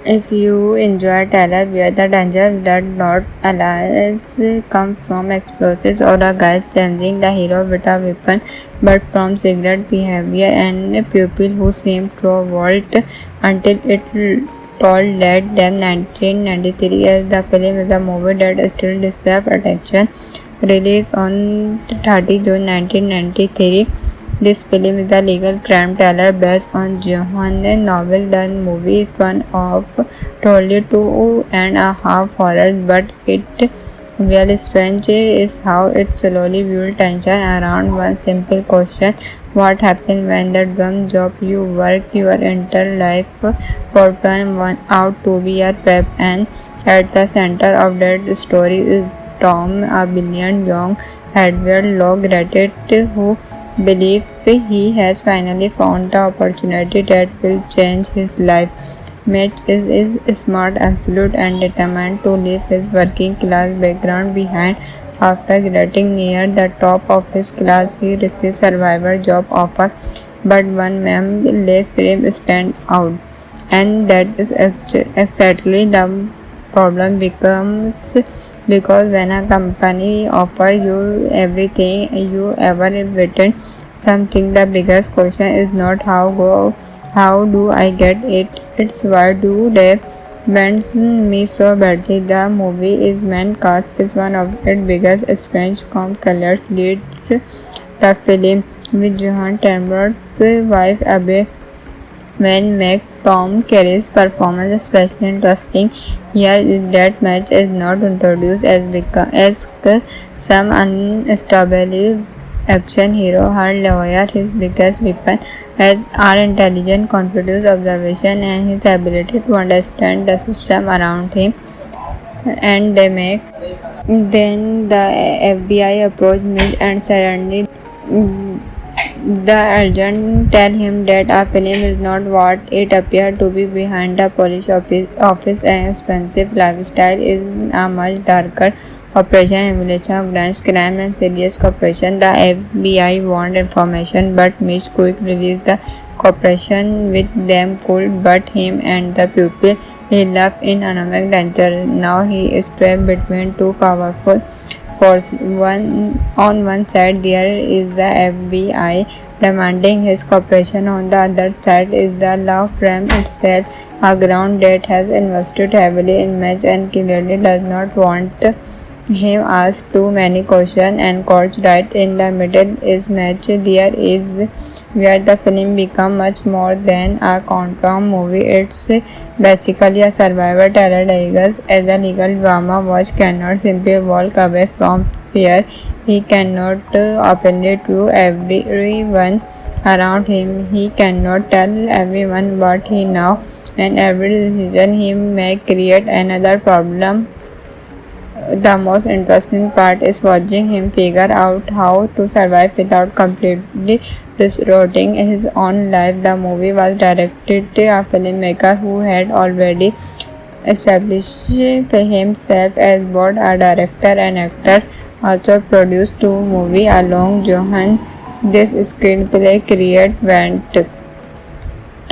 If you enjoy Tyler, where the danger does not always come from explosives or a guy changing the hero with a weapon, but from cigarette behavior and a pupil who seem to vault until it told let them 1993 as the film is a movie that still deserves attention. Released on 30 June 1993. This film is a legal crime thriller based on Johann novel. The movie is one of totally 2.5 horrors, but it really strange is how it slowly builds tension around one simple question: what happens when the dumb job you work your entire life for turn one out to be a trap? And at the center of that story is Tom, a brilliant young hardware log graduate who believes he has finally found the opportunity that will change his life. Mitch is smart, absolute, and determined to leave his working class background behind. After getting near the top of his class, he receives survivor job offer, but one man left him stand out, and that is exactly the problem becomes because when a company offer you everything you ever wanted something, the biggest question is not how do I get it, it's why do they bends me so badly. The movie is main cast is one of its biggest strange colors lead the film with Johan Tambor's wife Abe. When make Tom Kerry's performance especially interesting here is that Match is not introduced as some unstable action hero. Her lawyer, his biggest weapon, as are intelligent, confident observation, and his ability to understand the system around him. And they make. Then the FBI approached Mitch and suddenly the agent tell him that a film is not what it appears to be. Behind the police office and expensive lifestyle is a much darker operation, emulation of grand crime and serious cooperation. The FBI want information, but Mitch quick released the cooperation with them could but him and the pupil he left in economic danger. Now he is trapped between two powerful forces. On one side there is the FBI demanding his cooperation. On the other side is the law firm itself, a ground that has invested heavily in Match and clearly does not want him asked too many questions and courts. Right in the middle is Match. There is where the film becomes much more than a countdown movie. It's basically a survivor terror as a legal drama. Watch cannot simply walk away from fear. He cannot openly to everyone around him. He cannot tell everyone what he knows, and every decision he may create another problem. The most interesting part is watching him figure out how to survive without completely disrupting his own life. The movie was directed by a filmmaker who had already established himself as both a director and actor. Also produced two movies along Johan. This screenplay create went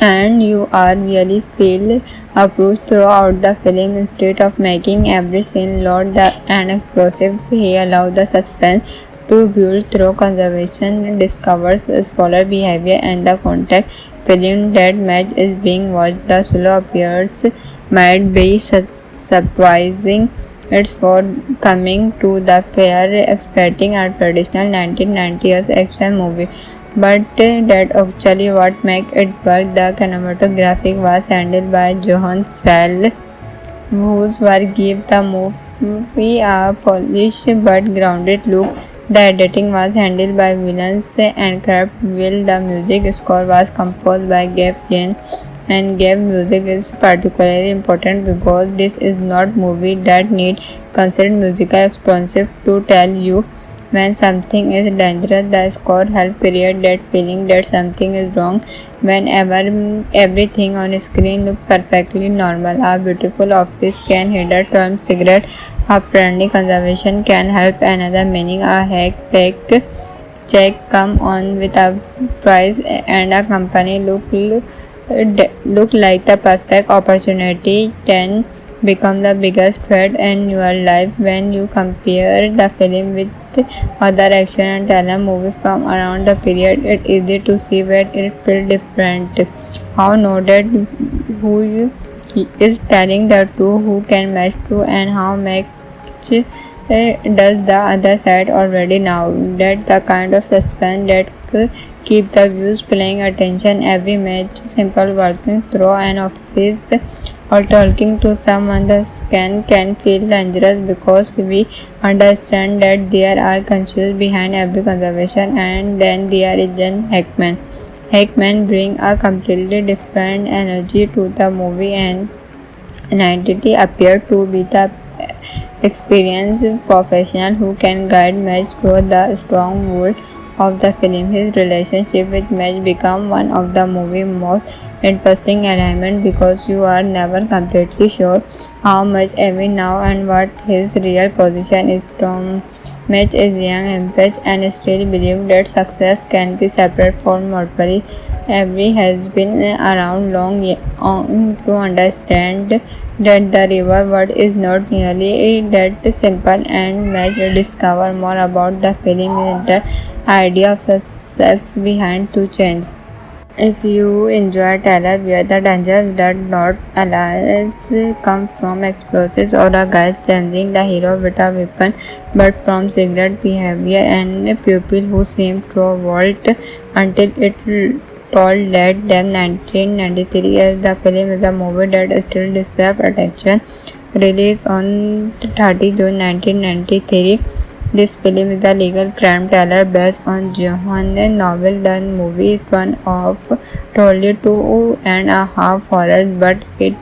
and you are really feel approached throughout the film. Instead of making every scene loud and explosive, he allows the suspense to build through conservation, discovers spoiler behavior and the context. Film that Match is being watched, the slow appears might be surprising. It's for coming to the fair expecting a traditional 1990s action movie, but that actually what makes it work. The cinematography was handled by Johan Sell, whose work gave the movie a polished but grounded look. The editing was handled by Williams and Kraft. Will the music score was composed by Gabe Jane, and Gabe music is particularly important because this is not movie that need considered musical expensive to tell you when something is dangerous. The score helps create that feeling that something is wrong whenever everything on screen looks perfectly normal. A beautiful office can hinder from cigarette. A friendly conversation can help another meaning. A hack check come on with a price and a company look look like the perfect opportunity can become the biggest threat in your life. When you compare the film with other action and thriller movies from around the period, it's easy to see where it feels different. How noted who is telling the two, who can match two, and how much does the other side already know. That the kind of suspense that keep the views paying attention every match. Simple walking through an office or talking to someone else can feel dangerous because we understand that there are conscious behind every conversation. And then there is an Hackman. Hackman bring a completely different energy to the movie, and an entity appear to be the experienced professional who can guide Madge through the strong world of the film. His relationship with Madge become one of the movie's most interesting elements because you are never completely sure how much every now and what his real position is. Tom Madge is young, ambitious, and still believes that success can be separate from morally. Every has been around long to understand that the river world is not nearly that simple, and Madge discover more about the film and the idea of success behind to change. If you enjoy thriller where the dangers that not always come from explosives or a guy changing the hero with a weapon, but from secret behavior and people who seem to vault until it told that them. 1993 as the film is a movie that still deserves attention. Released on 30 June 1993. This film is a legal crime thriller based on Johann novel. The movie is one of only 2.5 horrors, but it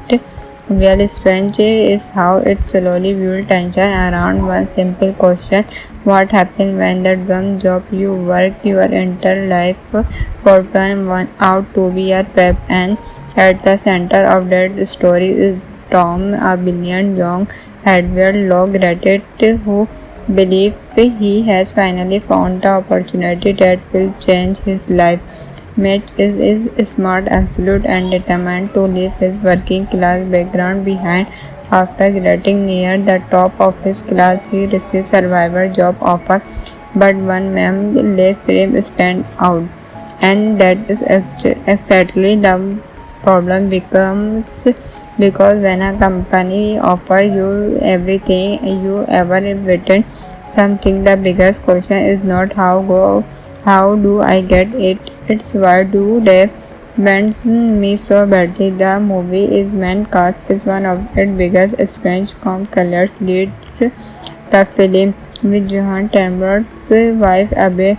really strange is how it slowly builds tension around one simple question: what happens when the dumb job you work your entire life for turn one out to be a trap? And at the center of that story is Tom, a brilliant young Edward Law graduate who believes he has finally found the opportunity that will change his life. Mitch is smart, absolute, and determined to leave his working class background behind. After getting near the top of his class, he receives survivor job offer, but one man left him stand out, and that is exactly the problem becomes, because when a company offer you everything you ever wanted something, the biggest question is not how do I get it, it's why do they want me so badly. The movie is main cast is one of its biggest strange colors lead the film, with Johan Tambor's wife Abby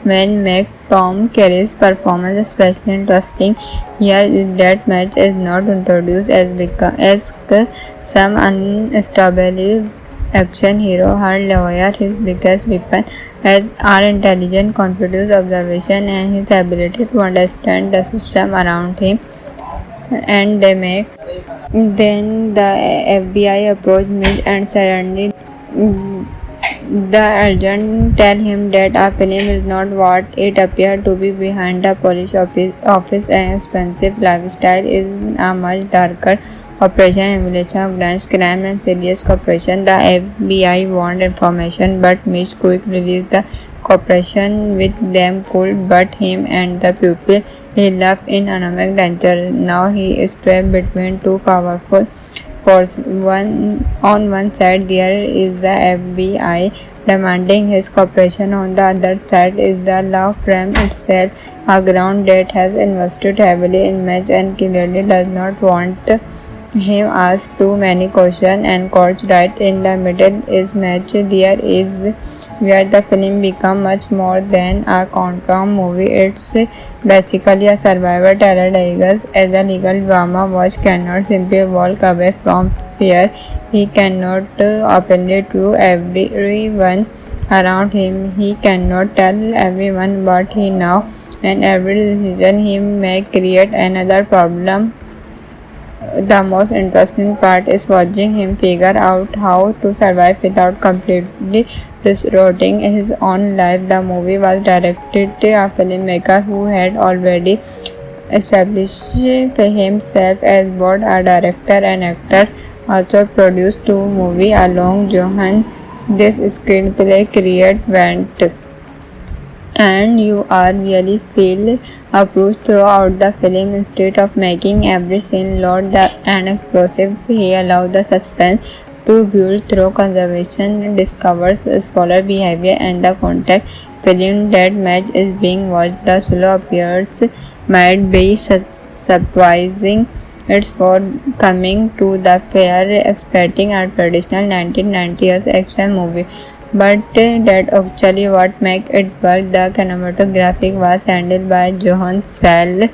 when make Tom Kerry's performance especially interesting. Here is that Madge is not introduced as some unstable action hero. Her lawyer, his biggest weapon, as are intelligent, confident observation, and his ability to understand the system around him. And they make. Then the FBI approach Midge, and suddenly the agent tell him that a film is not what it appears to be. Behind the police office and expensive lifestyle is a much darker operation, emulation of grand crime and serious corruption. The FBI want information, but Mitch quick released the cooperation with them could but him and the people he loved in economic danger. Now he is trapped between two powerful forces. On one side there is the FBI demanding his cooperation. On the other side is the law firm itself, a ground that has invested heavily in Madge and clearly does not want him ask too many questions. And courts right in the middle is Madge. There is where the film become much more than a courtroom movie. It's basically a survivor thriller disguised as a legal drama. Watch cannot simply walk away from fear. He cannot openly to everyone around him. He cannot tell everyone what he knows, and every decision he may create another problem. The most interesting part is watching him figure out how to survive without completely distorting his own life. The movie was directed by a filmmaker who had already established himself as both a director and actor. Also produced 2 movies along Johan. This screenplay create went and you are really feel approached throughout the film. Instead of making every scene loud and explosive, he allowed the suspense to build through conservation, discovers spoiler behavior and the context. Film that match is being watched. The solo appears might be surprising. It's for coming to the fair expecting a traditional 1990s action movie, but that actually what make it work. The cinematography was handled by Johan Sell,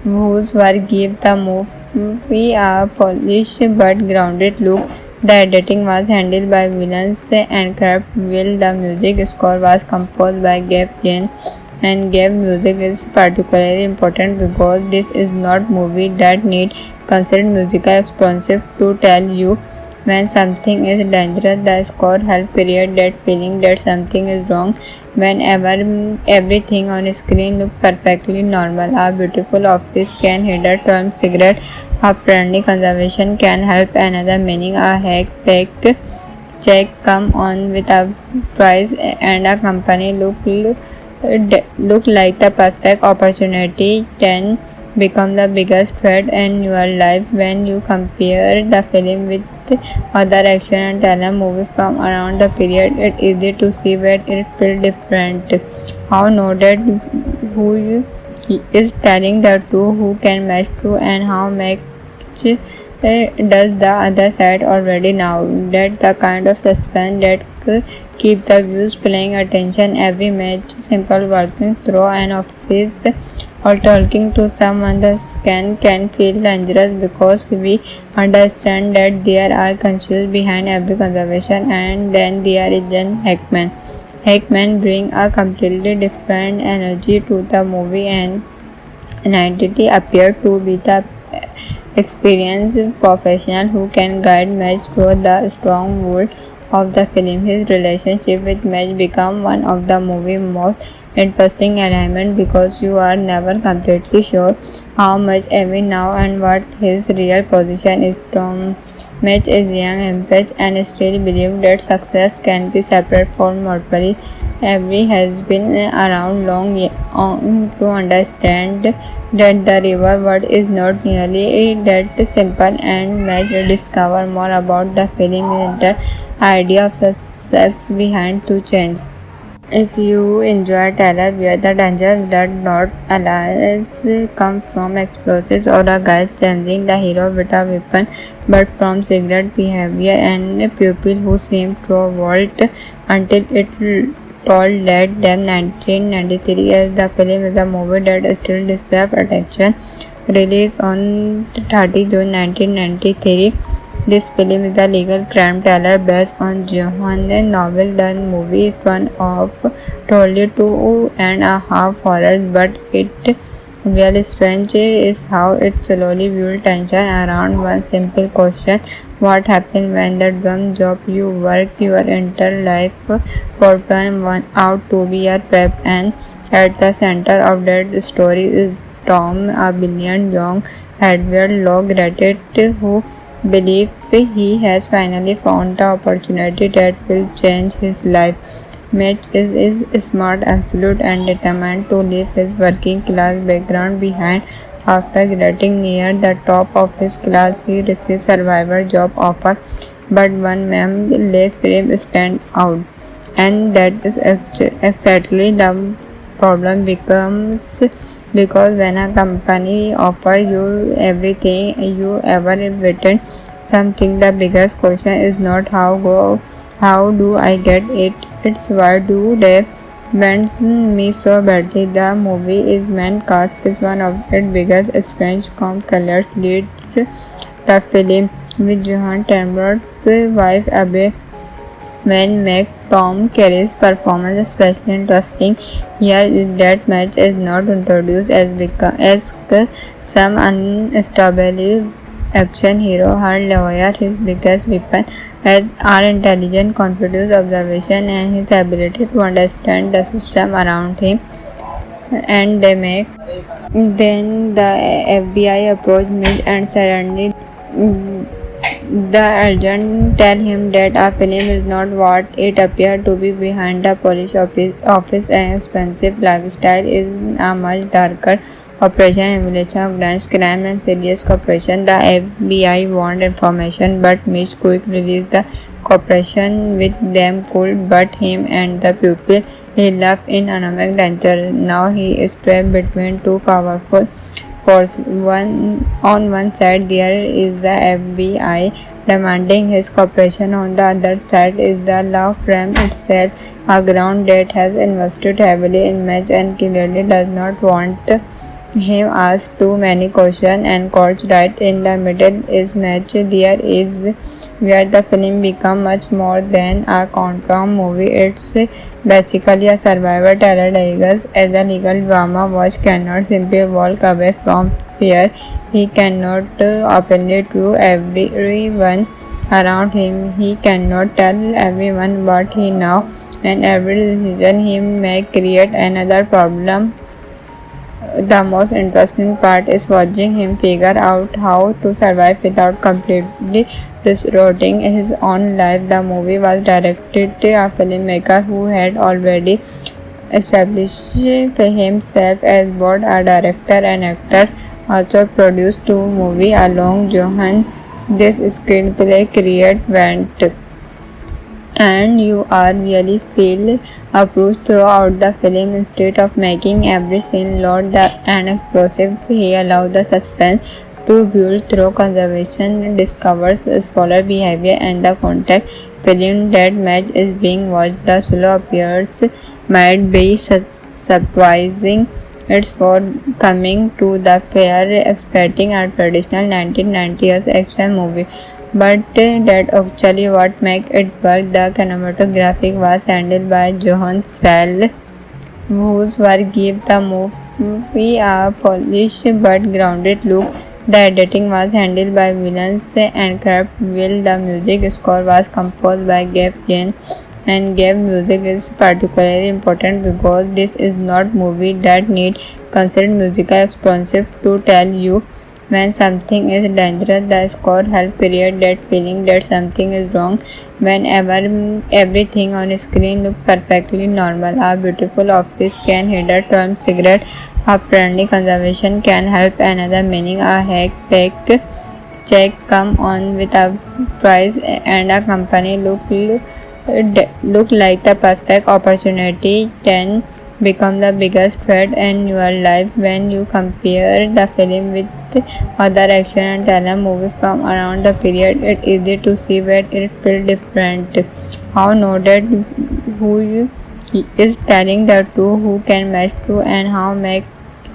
whose work gave the movie a polished but grounded look. The editing was handled by Williams and Craft Will. The music score was composed by Gabe Jane, and Gabe music is particularly important because this is not movie that need considered musical expensive to tell you when something is dangerous. The score helps create that feeling that something is wrong whenever everything on screen looks perfectly normal. A beautiful office can hide from cigarette. A friendly conversation can help another meaning. A high-packed check come on with a price and a company look like the perfect opportunity can become the biggest threat in your life. When you compare the film with other action and thriller movies from around the period, it's easy to see where it feels different. How noted who is telling the two, who can match two, and how much does the other side already know. That the kind of suspense that keep the viewers paying attention every match. Simple walking through an office or talking to someone else can feel dangerous because we understand that there are conscious behind every conversation. And then there is Jen Hackman. Hackman bring a completely different energy to the movie, and an entity appear to be the experienced professional who can guide Madge through the strong world of the film. His relationship with Madge become one of the movie's most interesting elements because you are never completely sure how much every now and what his real position is. Tom Madge is young, ambitious, and still believes that success can be separate from morally. Every has been around long to understand that the river world is not nearly that simple, and Madge discover more about the film and the idea of success behind to change. If you enjoy thriller where the danger does not always come from explosives or a guy changing the hero with a weapon, but from secret behavior and a pupil who seem to vault until it told let them. 1993 as the film is a movie that still deserves attention. Released on 30 June 1993. This film is a legal crime thriller based on Johan's novel. The movie is one of totally 2.5 horrors, but it really strange is how it slowly builds tension around one simple question: what happens when the dumb job you work your entire life for turn one out to be a trap? And at the center of that story is Tom, a brilliant young Edward Law graduate who believes he has finally found the opportunity that will change his life. Mitch is smart, absolute, and determined to leave his working class background behind. After getting near the top of his class, he receives survivor job offer, but one man left him stand out, and that is exactly the problem becomes because when a company offers you everything you ever wanted something, the biggest question is not how do I get it, it's why do they want me so badly. The movie is main cast is one of its biggest strange colors lead the film with Johan Tambler's wife Abby. When make Tom Kerry's performance especially interesting here is that Madge is not introduced as some unstable action hero. Her lawyer, his biggest weapon, as are intelligent, confident observation, and his ability to understand the system around him. and they make. Then the FBI approached Mitch and suddenly the agent tell him that a film is not what it appeared to be. Behind the police office and expensive lifestyle is a much darker operation involving organized crime and serious cooperation. The FBI wanted information, but Mitch quick released the cooperation with them could but him and the people he loved in economic danger. Now he is trapped between two powerful forces. On one side there is the FBI demanding his cooperation. On the other side is the law firm itself, a ground that has invested heavily in Mitch and clearly does not want him ask too many questions and courts. Right in the middle is Mitch. There is where the film becomes much more than a courtroom movie. It's basically a survivor terror Vegas as a legal drama. Watch cannot simply walk away from fear. He cannot openly to everyone around him. He cannot tell everyone what he knows, and every decision he may create another problem. The most interesting part is watching him figure out how to survive without completely distorting his own life. The movie was directed by a filmmaker who had already established himself as both a director and actor. Also produced two movies along Johan. This screenplay created went and you are really feel approached throughout the film. Instead of making every scene loud and explosive, he allows the suspense to build through conversation, discovers spoiler behavior and the context. Feeling that Mitch is being watched, the slow appears might be surprising. It's for coming to the fair expecting a traditional 1990s action movie, but that actually what makes it work. The cinematography was handled by Johan Sell, whose work gave the movie a polished but grounded look. The editing was handled by Williams and Craft Will. The music score was composed by Gabe Jane, and Gabe music is particularly important because this is not movie that need considered musical expensive to tell you when something is dangerous. The score helps create that feeling that something is wrong whenever everything on screen looks perfectly normal. A beautiful office can hit a term cigarette. A friendly conversation can help another meaning. A hack-packed check come on with a price and a company look like the perfect opportunity can become the biggest threat in your life. When you compare the film with other action and thriller movies from around the period, it's easy to see where it feels different. How noted who is telling the two, who can match two, and how much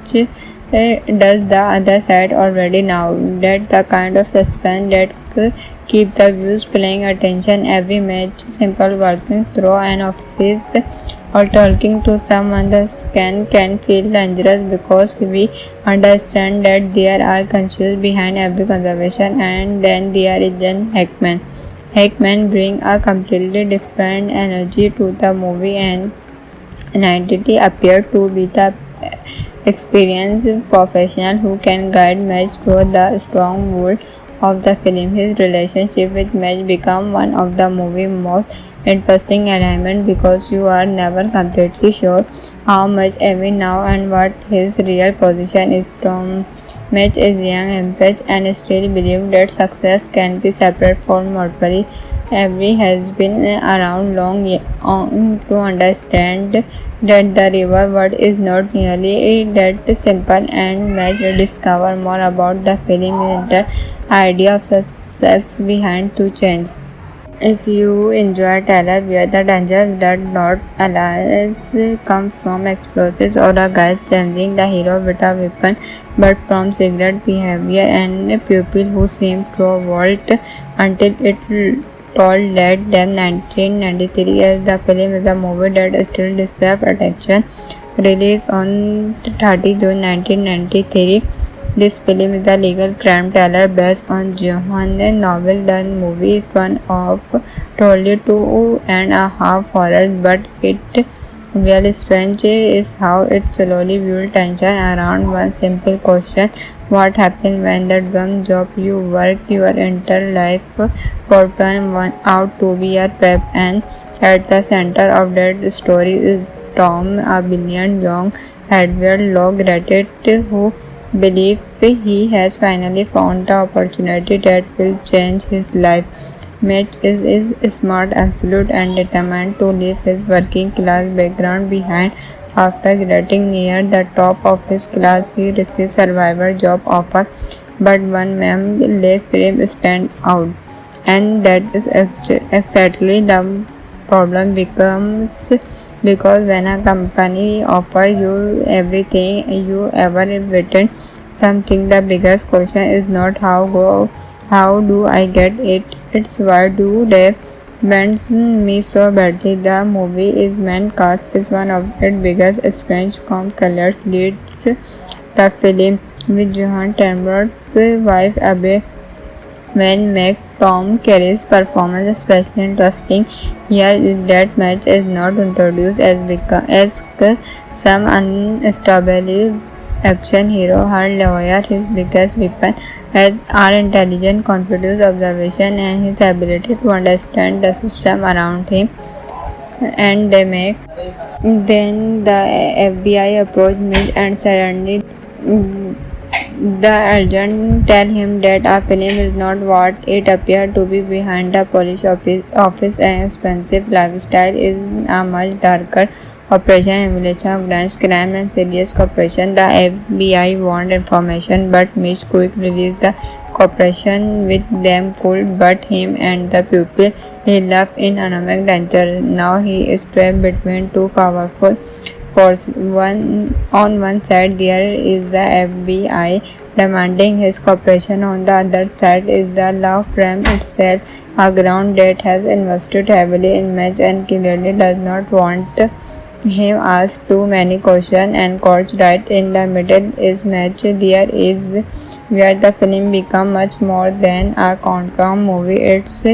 does the other side already know. That the kind of suspense that keep the views paying attention. Every match simple walking through an office or talking to someone the can feel dangerous because we understand that there are conscious behind every conversation. And then there is Jen Hackman. Hackman bring a completely different energy to the movie, and an entity appear to be the experienced professional who can guide Mitch through the strong world of the film. His relationship with Mitch become one of the movie's most interesting elements because you are never completely sure how much every now and what his real position is. Tom Mitch is young, ambitious, and still believes that success can be separate from morally. Every has been around long to understand that the river word is not nearly that simple, and Mitch discover more about the film is the idea of success behind to change. If you enjoy thriller where the danger does not always come from explosives or a guy changing the hero with a weapon, but from secret behavior and people who seem to vault until it told that them. 1993 as the film is a movie that still deserves attention. Released on 30 June 1993. This film is a legal crime thriller based on Johan's novel. The movie is one of totally 2.5 hours, but it Real strange is how it slowly builds tension around one simple question. What happens when the dream job you work your entire life for turn one out to be a prep? And at the center of that story is Tom, a brilliant young hardware law graduate who believes he has finally found the opportunity that will change his life. Mitch is smart, absolute, and determined to leave his working class background behind. After getting near the top of his class, he receives survivor job offer, but one man left him stand out, and that is exactly the problem becomes because when a company offer you everything you ever wanted something, the biggest question is not how do I get it, it's why do they bends me so badly. The movie is main cast is one of its biggest strange colors lead the film with Johan Tremblot's wife Abe when make Tom Carey's performance especially interesting. Here that match is not introduced as some unstable action hero. Her lawyer, his biggest weapon, as our intelligent, confident observation and his ability to understand the system around him. And they make then the FBI approach me and suddenly the agent tell him that a film is not what it appeared to be. Behind the police office and expensive lifestyle is a much darker operation emulation of grand crime and serious corruption. The FBI want information but Mitch quick released the cooperation with them could but him and the people he loved in economic danger. Now he is trapped between two powerful force. On one side there is the FBI demanding his cooperation. On the other side is the law firm itself, a ground that has invested heavily in Mitch and clearly does not want him asked too many questions. And courts right in the middle is Mitch. There is where the film becomes much more than a countdown movie. It's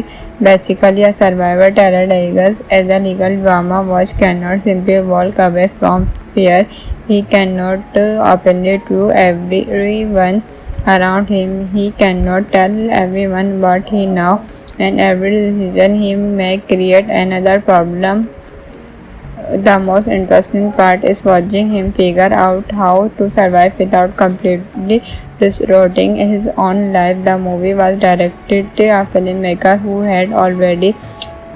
basically a survivor terror as a legal drama. Watch cannot simply walk away from fear. He cannot openly to everyone around him. He cannot tell everyone what he knows, and every decision he may create another problem. The most interesting part is watching him figure out how to survive without completely distorting his own life. The movie was directed by a filmmaker who had already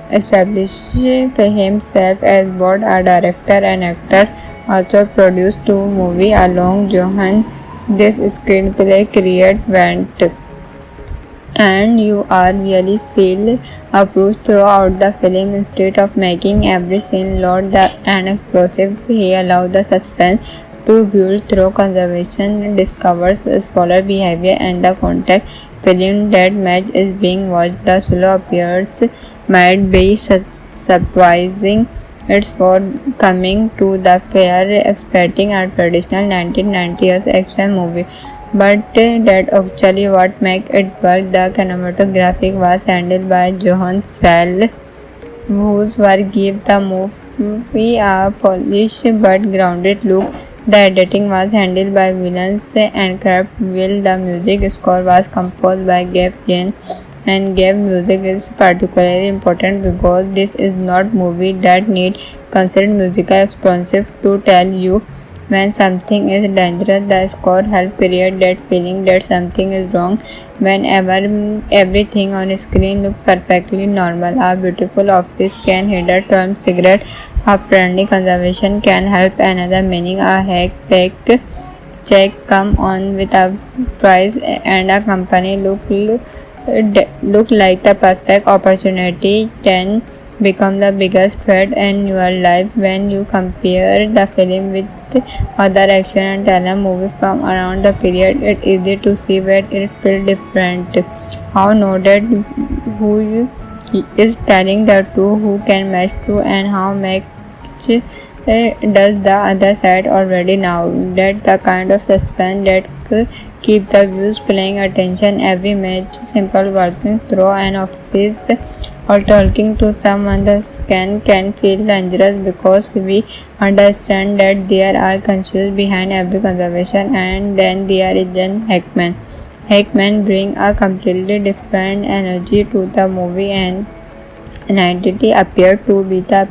established himself as both a director and actor. Also produced two movies along Johan. This screenplay create went and you are really feel approved throughout the film. Instead of making every scene loud and explosive, he allowed the suspense to build through conservation, discovers spoiler behavior and the context. Film that match is being watched. The slow appears might be surprising. It's for coming to the fair expecting a traditional 1990s action movie. But that actually what make it work. The cinematography was handled by Johan Sell, whose work gave the movie a polished but grounded look. The editing was handled by Williams and Craft Will. The music score was composed by Gabe Jane, and Gabe music is particularly important because this is not movie that need considered musical expensive to tell you when something is dangerous. The score helps create that feeling that something is wrong whenever everything on screen looks perfectly normal. A beautiful office can hinder from cigarette. A friendly conversation can help another meaning. A hack-packed check come on with a price and a company look like the perfect opportunity can become the biggest threat in your life. When you compare the film with other action and thriller movies from around the period, it's easy to see where it feels different. How noted who is telling the two, who can match two, and how much does the other side already know. That the kind of suspense that keep the views paying attention every match. Simple walking through an office or talking to someone the can feel dangerous because we understand that there are conscious behind every conservation. And then there is Jen Hackman. Hackman bring a completely different energy to the movie and an entity appear to be the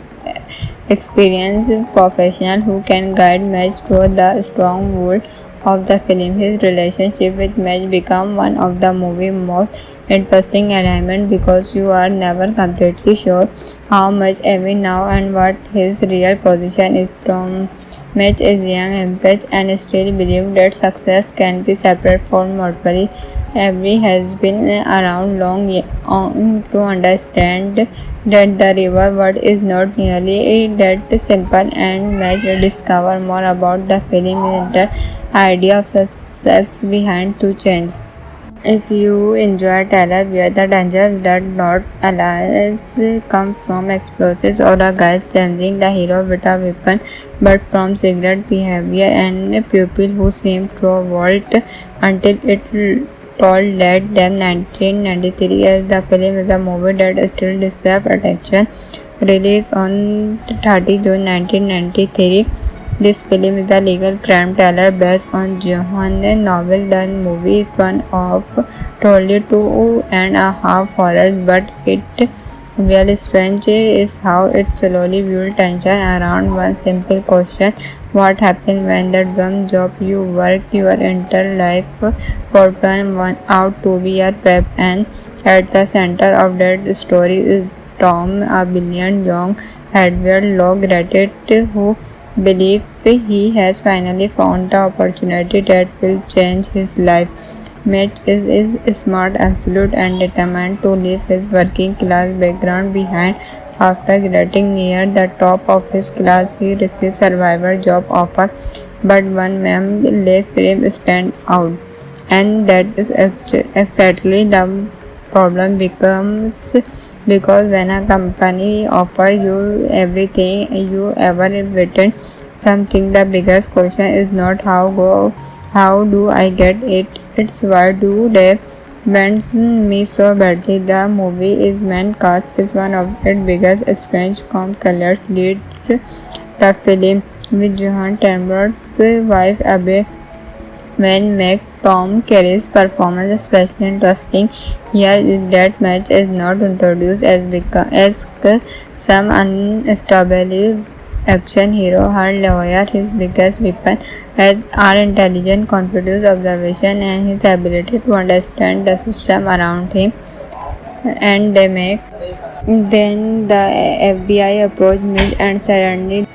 experienced professional who can guide Madge through the strong world of the film. His relationship with Madge become one of the movie's most interesting elements because you are never completely sure how much every now and what his real position is. Tom Madge is young, ambitious, and still believes that success can be separate from morally. Every has been around long to understand that the river world is not nearly that simple, and Madge discover more about the film and the idea of success behind to change. If you enjoy thriller where the danger does not always come from explosives or a guy changing the hero with a weapon, but from secret behavior and a pupil who seem to vault until it told that them 1993 as the film is a movie that still deserves attention. Released on 30 June 1993. This film is a legal crime thriller based on Johann novel. The movie is one of totally 2.5 horrors, but it really strange is how it slowly builds tension around one simple question: what happens when the dumb job you work your entire life for turn one out to be a trap? And at the center of that story is Tom, a brilliant young hardware law graduate who believes he has finally found the opportunity that will change his life. Mitch is smart, absolute, and determined to leave his working class background behind. After getting near the top of his class, he receives survivor job offer, but one man left him stand out, and that is exactly the problem becomes because when a company offer you everything you ever wanted something, the biggest question is not how do I get it, it's why do they want me so badly. The movie is main cast is one of its biggest strange colors lead the film with Johan Tambler's wife Abe when make Tom Kerry's performance especially interesting. Here is that Madge is not introduced as some unstable action hero. Her lawyer, his biggest weapon, as are intelligent, confident observation, and his ability to understand the system around him. And they make. Then the FBI approach Midge and suddenly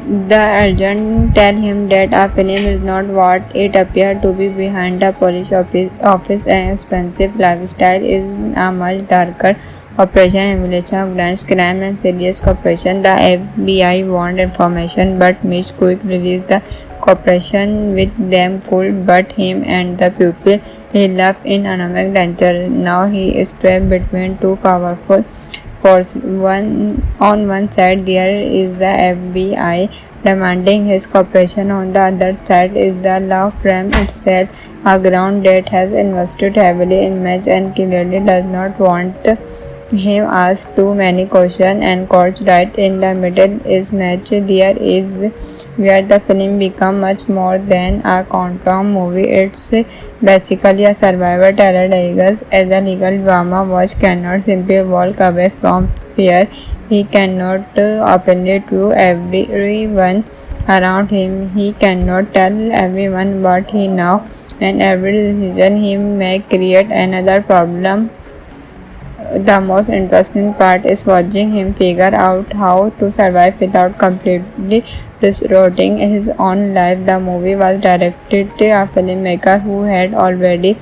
the agent tell him that a film is not what it appeared to be. Behind the police office and expensive lifestyle is a much darker operation, emulation of grand crime and serious cooperation. The FBI want information, but Mitch quick released the cooperation with them full, but him and the pupil he left in economic danger. Now he is trapped between two powerful forces. On one side there is the FBI demanding his cooperation. On the other side is the law firm itself, a ground that has invested heavily in Madge and clearly does not want him asked too many questions and courts. Right in the middle is Madge. There is where the film becomes much more than a countdown movie. It's basically a survivor thriller disguised as a legal drama. Watch cannot simply walk away from fear. He cannot openly to everyone around him. He cannot tell everyone what he knows, and every decision he may create another problem. The most interesting part is watching him figure out how to survive without completely distorting his own life. The movie was directed by a filmmaker who had already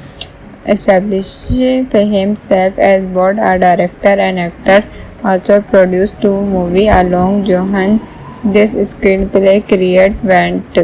established himself as both a director and actor. Also produced two movies along Johan. This screenplay create went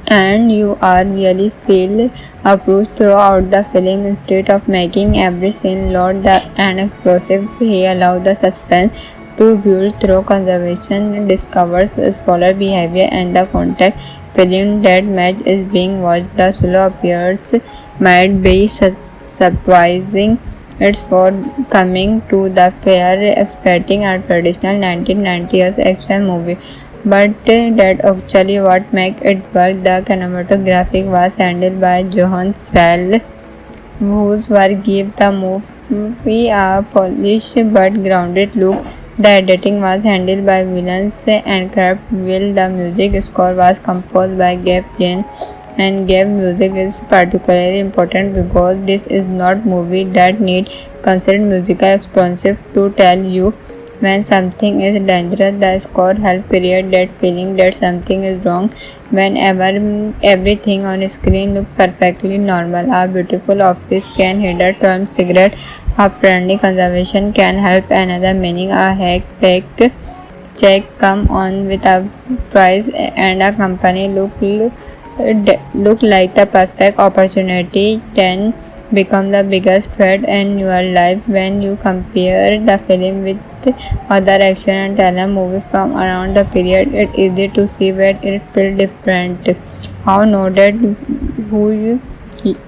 and you are really feel approached throughout the film. Instead of making every scene loud and explosive, he allows the suspense to build through conversation, discovers spoiler behavior and the context. film that Mitch is being watched. The solo appearance might be surprising. It's for coming to the fair expecting a traditional 1990s action movie. But that actually what makes it work. The cinematography was handled by Johan Sell, whose work gave the movie a polished but grounded look. The editing was handled by Williams and Craft Will. The music score was composed by Gabe Jane, and Gabe music is particularly important because this is not movie that need considered musical expensive to tell you when something is dangerous. The score helps create that feeling that something is wrong whenever everything on screen looks perfectly normal. A beautiful office can hit a term cigarette. A friendly conversation can help another meaning. A hack-packed check come on with a price and a company look like the perfect opportunity can become the biggest threat in your life. When you compare the film with other action and thriller movies from around the period, it's easy to see where it feels different. How noted who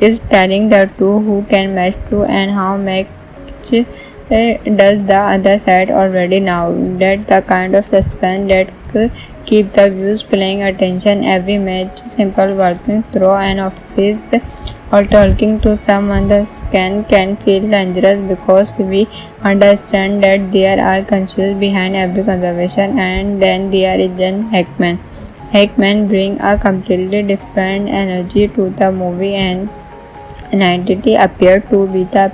is telling the two, who can match two, and how much does the other side already know. That the kind of suspense that keep the views paying attention every match. Simple walking through an office or talking to someone the can feel dangerous because we understand that there are conscious behind every conversation. And then there is Jen Hackman. Hackman bring a completely different energy to the movie, and an entity appear to be the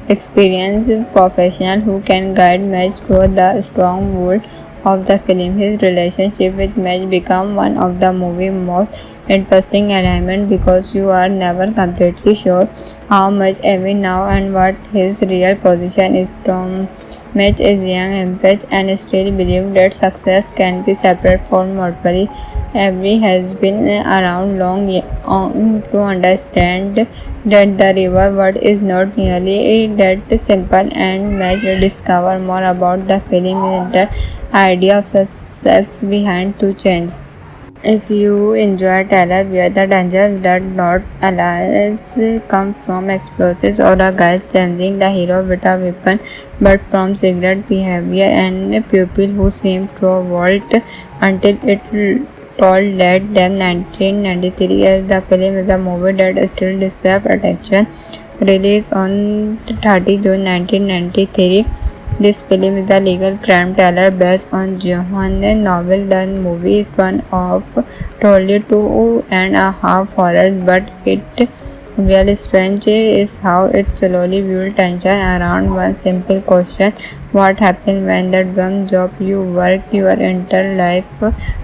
experienced professional who can guide Match through the strong world of the film. His relationship with Match become one of the movie's most interesting elements because you are never completely sure how much every now and what his real position is. Tom Match is young, ambitious, and still believes that success can be separate from morally. Every has been around long to understand that the river word is not nearly that simple, and Match discover more about the film and the idea of success behind to change. If you enjoy thriller where the danger does not always come from explosives or a guy changing the hero with a weapon, but from secret behavior and people who seem to vault until it told that them. 1993 as the film is a movie that still deserves attention. Released on 30 June 1993. This film is a legal crime thriller based on Johann novel. The movie is one of totally 2.5 horrors, but it really strange is how it slowly builds tension around one simple question: what happens when the dumb job you work your entire life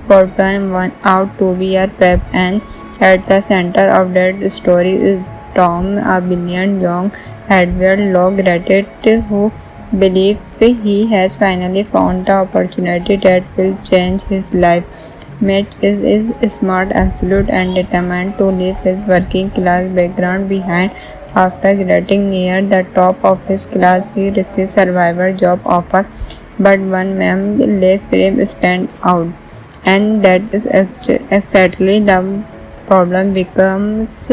for turn one out to be a trap? And at the center of that story is Tom, a brilliant young Edward Law graduate who believes he has finally found the opportunity that will change his life. Mitch is smart, absolute, and determined to leave his working class background behind. After getting near the top of his class, he receives survivor job offer, but one man left him stand out, and that is exactly the problem becomes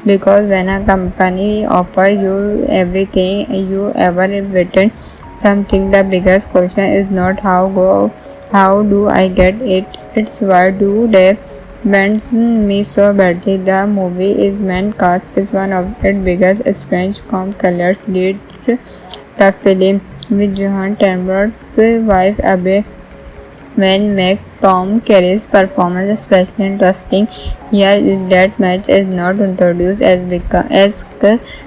because when a company offers you everything you ever wanted something, the biggest question is not how do I get it, it's why do they want me so badly. The movie is main cast is one of its biggest strange colors lead the film with Johan Tambler's wife Abby when make Tom Kerry's performance especially interesting. Here is that Match is not introduced as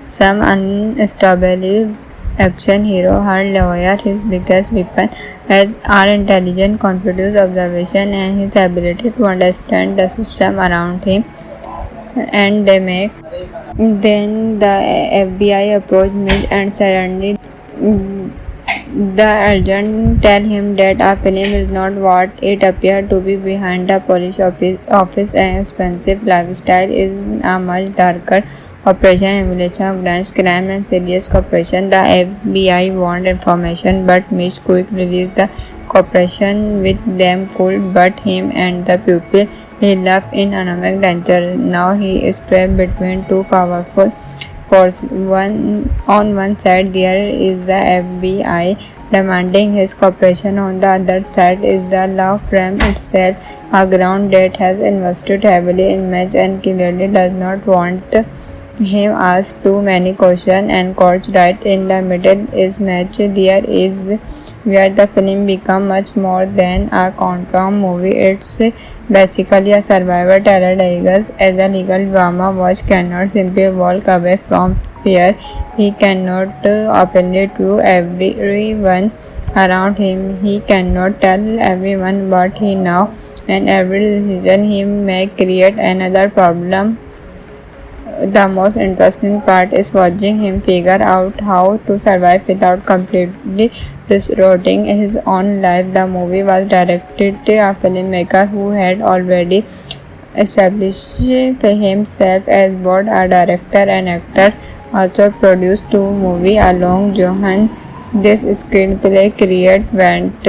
some unstable action hero. Her lawyer, his biggest weapon, as are intelligent, confident observation, and his ability to understand the system around him. And they make. Then the FBI approached Mitch and suddenly the agent tell him that a film is not what it appeared to be. Behind the police office and expensive lifestyle is a much darker operation, emulation of grand crime and serious corruption. The FBI want information, but Mitch quick released the cooperation with them could but him and the people He lived in economic danger. Now he is trapped between two powerful forces. On one side there is the FBI demanding his cooperation. On the other side is the law firm itself, a ground that has invested heavily in Match and clearly does not want him ask too many questions. And courts right in the middle is Match. There is where the film become much more than a countdown movie. It's basically a survivor terror disguised as a legal drama. Watch cannot simply walk away from fear. He cannot openly to everyone around him. He cannot tell everyone what he knows, and every decision he may create another problem. The most interesting part is watching him figure out how to survive without completely distorting his own life. The movie was directed by a filmmaker who had already established himself as both a director and actor. Also produced two movies along Johan. This screenplay created went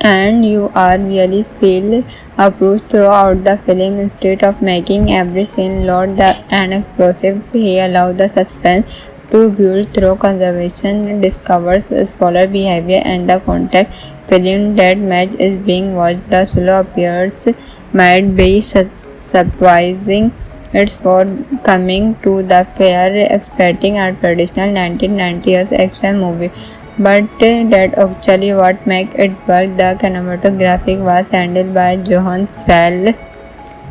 and you are really feel approached throughout the film. Instead of making every scene loud and explosive, he allows the suspense to build through conservation, discovers spoiler behavior and the context. Film that Match is being watched, the slow appears might be surprising. It's for coming to the fair expecting a traditional 1990s action movie, but that actually what makes it work. The cinematography was handled by Johan Sell,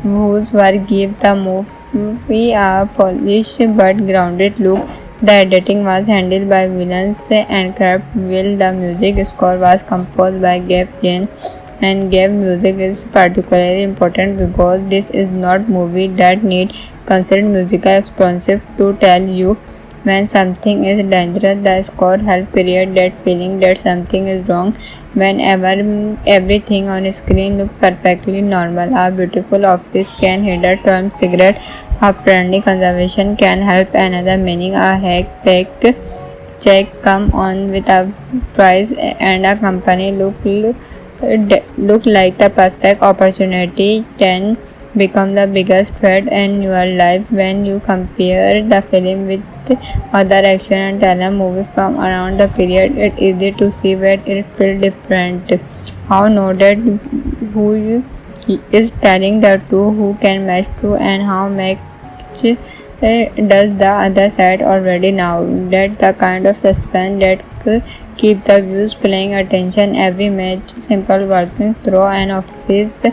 whose work gave the movie a polished but grounded look. The editing was handled by Willens and Craft Will. The music score was composed by Gabe Jane, and Gabe music is particularly important because this is not movie that need considered musical expensive to tell you when something is dangerous. The score helps create that feeling that something is wrong whenever everything on screen looks perfectly normal. A beautiful office can hit a term cigarette. A friendly conversation can help another meaning. A hack-packed check come on with a price and a company look like the perfect opportunity can become the biggest threat in your life. When you compare the film with other action and thriller movies from around the period, it's easy to see where it feels different. How noted who is telling the two, who can match to, and how much does the other side already know. That the kind of suspense that keep the viewers paying attention every match. Simple walking through an office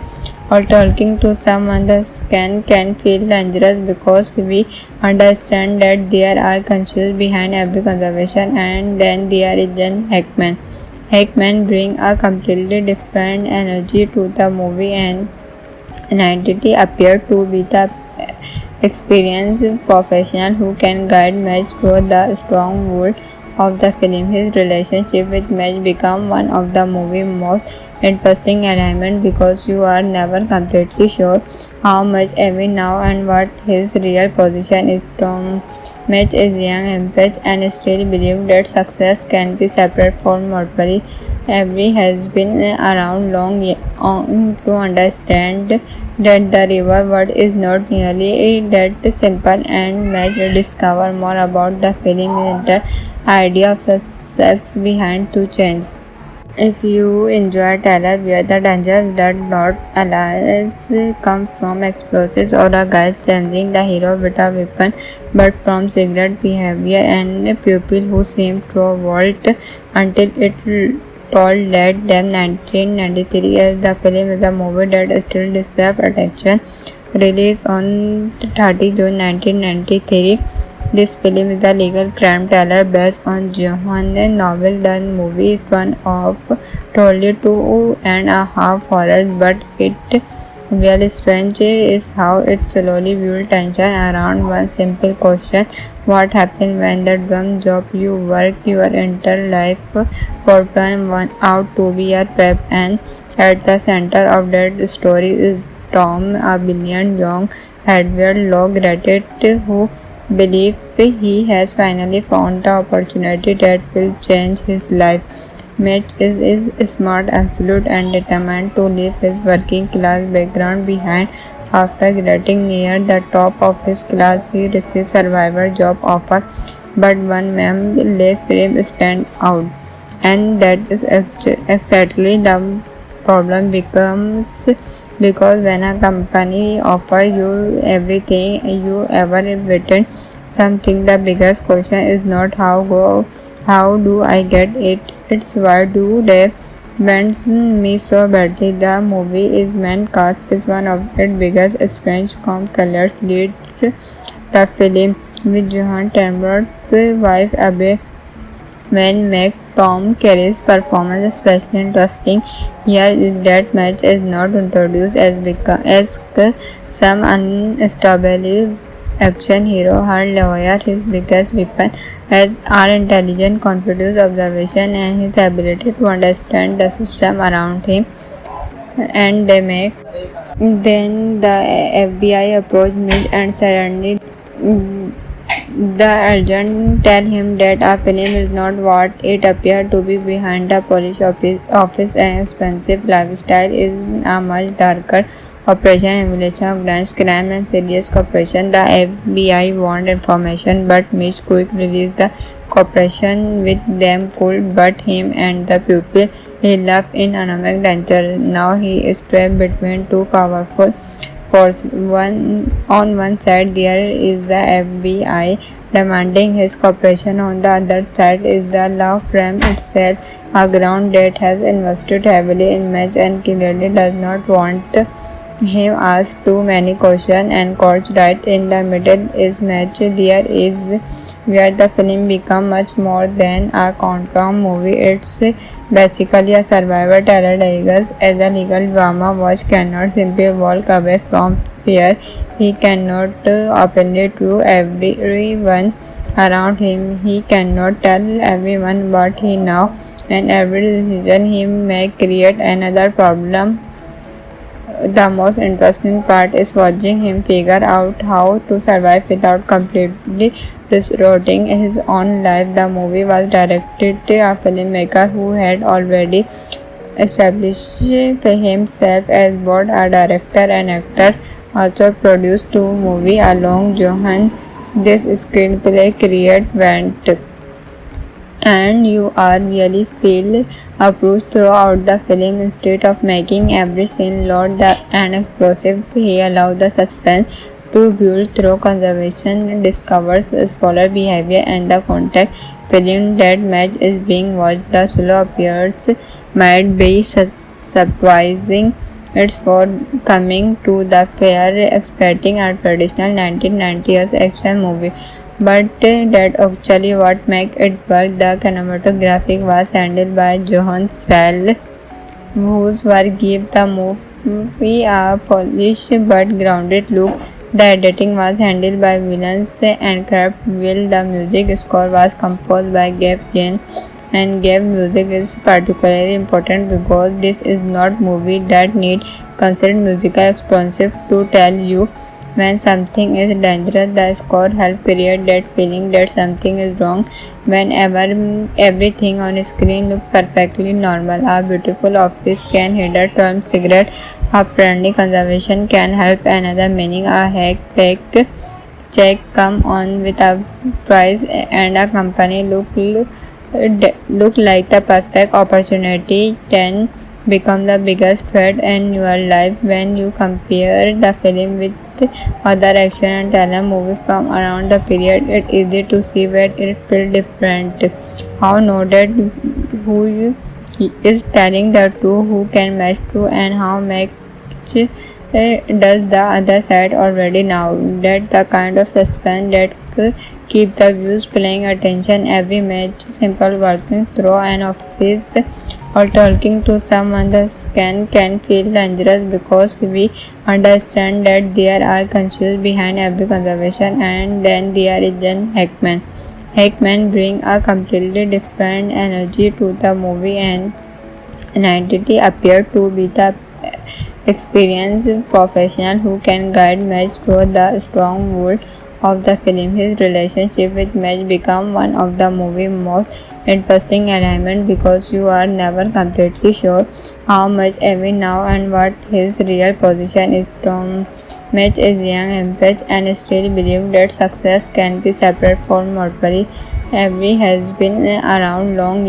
or talking to someone the scan can feel dangerous because we understand that there are conscious behind every conversation. And then there is Jen Hackman. Hackman bring a completely different energy to the movie, and an entity appear to be the experienced professional who can guide Match through the strong world of the film. His relationship with Match become one of the movie's most interesting elements because you are never completely sure how much every now and what his real position is. Tom Match is young, ambitious, and still believes that success can be separate from morally. Every has been around long to understand that the river world is not nearly that simple, and Match discover more about the film and the idea of success behind to change. If you enjoy thriller where the danger that not always come from explosives or a guy changing the hero with a weapon, but from secret behavior and people who seem to vault until it told let them. 1993 as the film is a movie that still deserves attention. Released on 30 June 1993. This film is a legal crime thriller based on Johann novel. The movie is one of totally 2.5 horrors, but it really strange is how it slowly builds tension around one simple question: what happens when the dream job you work your entire life for turn one out to be a trap? And at the center of that story is Tom, a brilliant young Edward Law graduate who believes he has finally found the opportunity that will change his life. Mitch is smart, absolute, and determined to leave his working class background behind. After getting near the top of his class, he received survivor job offer, but one man left him stand out, and that is exactly the problem becomes, because when a company offer you everything you ever wanted something, the biggest question is not how do I get it, it's why do they bends me so badly. The movie is main cast is one of its biggest strange colors lead the film, with Johan Tambler's wife Abe when make Tom Kerry's performance especially interesting. Here is that Match is not introduced as some unstable action hero. Her lawyer, his biggest weapon, as are intelligent, confident observation, and his ability to understand the system around him. And they make. Then the FBI approached me and suddenly the agent tell him that a film is not what it appears to be. Behind the polish office and expensive lifestyle is a much darker operation, emulation of grand crime and serious corruption. The FBI want information, but Mitch quick released the cooperation with them full, but him and the pupil he left in economic danger. Now he is trapped between two powerful forces. On one side there is the FBI demanding his cooperation. On the other side is the law firm itself, a ground that has invested heavily in Match and clearly does not want him asked too many questions. And courts right in the middle is Match. There is where the film becomes much more than a courtroom movie. It's basically a survivor terror disguised as a legal drama. Watch cannot simply walk away from fear. He cannot openly to everyone around him. He cannot tell everyone what he knows, and every decision he may create another problem. The most interesting part is watching him figure out how to survive without completely distorting his own life. The movie was directed by a filmmaker who had already established himself as both a director and actor. Also produced two movies along Johan. This screenplay create went, and you are really feel approached throughout the film. Instead of making every scene loud and explosive, he allows the suspense to build through conversation, discovers spoiler behavior and the context. Film that Match is being watched, the slow appears might be surprising. It's for coming to the fair expecting a traditional 1990s action movie, but that actually what makes it work. The cinematography was handled by Johan Sell, whose work gave the movie a polished but grounded look. The editing was handled by Williams and Craft Will. The music score was composed by Gabe Jane, and Gabe music is particularly important because this is not movie that need considered musical explosive to tell you when something is dangerous. The score helps create that feeling that something is wrong whenever everything on screen looks perfectly normal. A beautiful office can hit a term cigarette. A friendly conversation can help another meaning. A hack check come on with a price, and a company look like the perfect opportunity can become the biggest threat in your life. When you compare the film with other action and thriller movies from around the period, it's easy to see where it feels different. How noted who is telling the two, who can match two, and how much does the other side already know. That the kind of suspense that keep the viewers paying attention every match. Simple working through an office or talking to someone the scan can feel dangerous because we understand that there are conscious behind every conversation. And then there is Jen Hackman. Hackman bring a completely different energy to the movie, and an entity appear to be the experienced professional who can guide Match through the strong world of the film. His relationship with Match became one of the movie's most interesting alignment because you are never completely sure how much every now and what his real position is. Tom Mitch is young, ambitious, and still believes that success can be separate from morally. Avery has been around long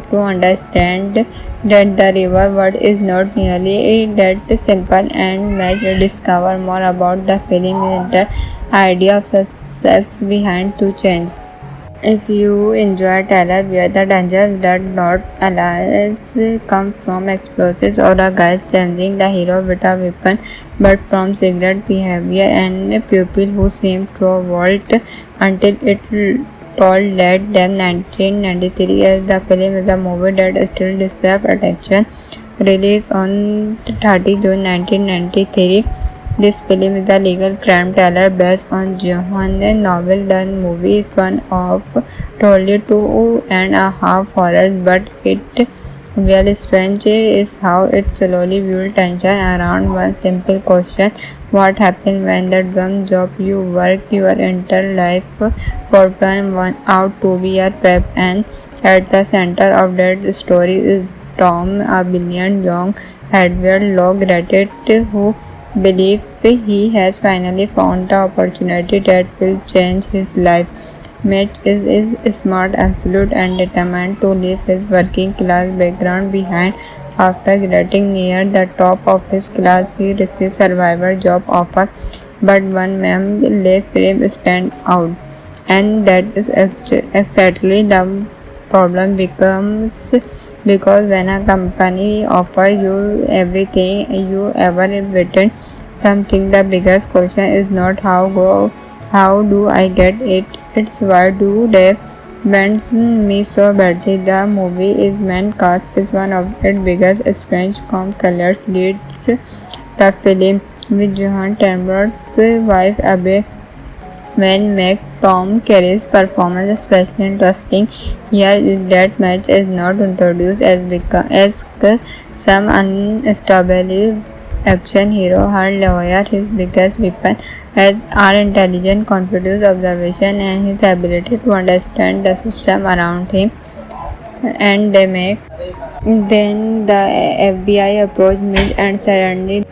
to understand that the river word is not nearly that simple, and Mitch discover more about the film in the idea of success behind to change. If you enjoy thriller where the dangers that not allies come from explosives or a guy changing the hero with a weapon, but from secret behavior and a pupil who seem to vault until it told that them 1993 as the film is a movie that still deserves attention. Released on 30 June 1993. This film is a legal crime thriller based on Johann novel. The movie is one of totally 2.5 horrors, but it really strange is how it slowly builds tension around one simple question: what happens when the dumb job you work your entire life for turn one out to be a trap? And at the center of that story is Tom, a brilliant young hardware law graduate who believes he has finally found the opportunity that will change his life. Mitch is smart, absolute, and determined to leave his working class background behind. After getting near the top of his class, he receives survivor job offer, but one man left him stand out, and that is exactly the problem becomes because when a company offers you everything you ever wanted something, the biggest question is not how do I get it, it's why do they bends me so badly. The movie is main cast is one of its biggest strange colors lead the film with Johan Tambler's wife Abe. When make Tom Kerry's performance especially interesting here is that Mitch is not introduced as some unstable action hero. Her lawyer, his biggest weapon, as are intelligent, confident observation, and his ability to understand the system around him. And they make. Then the FBI approached Mitch and suddenly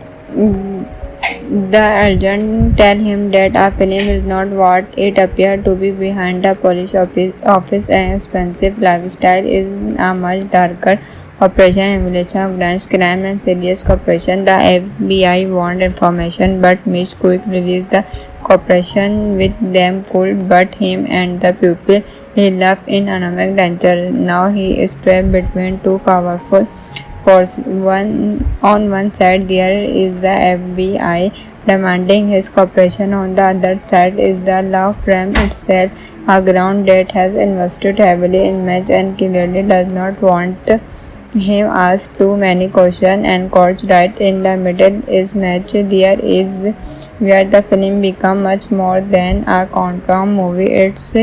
the agent tell him that a film is not what it appears to be. Behind the police office and expensive lifestyle is a much darker operation, emulation of grand crime and serious cooperation. The FBI want information, but Mitch quick released the cooperation with them could but him and the pupil he left in economic danger. Now he is trapped between two powerful forces. On one side there is the FBI demanding his cooperation. On the other side is the law firm itself, a ground that has invested heavily in Mitch and clearly does not want him ask too many questions. And courts right in the middle is Mitch. There is where the film become much more than a courtroom movie. It's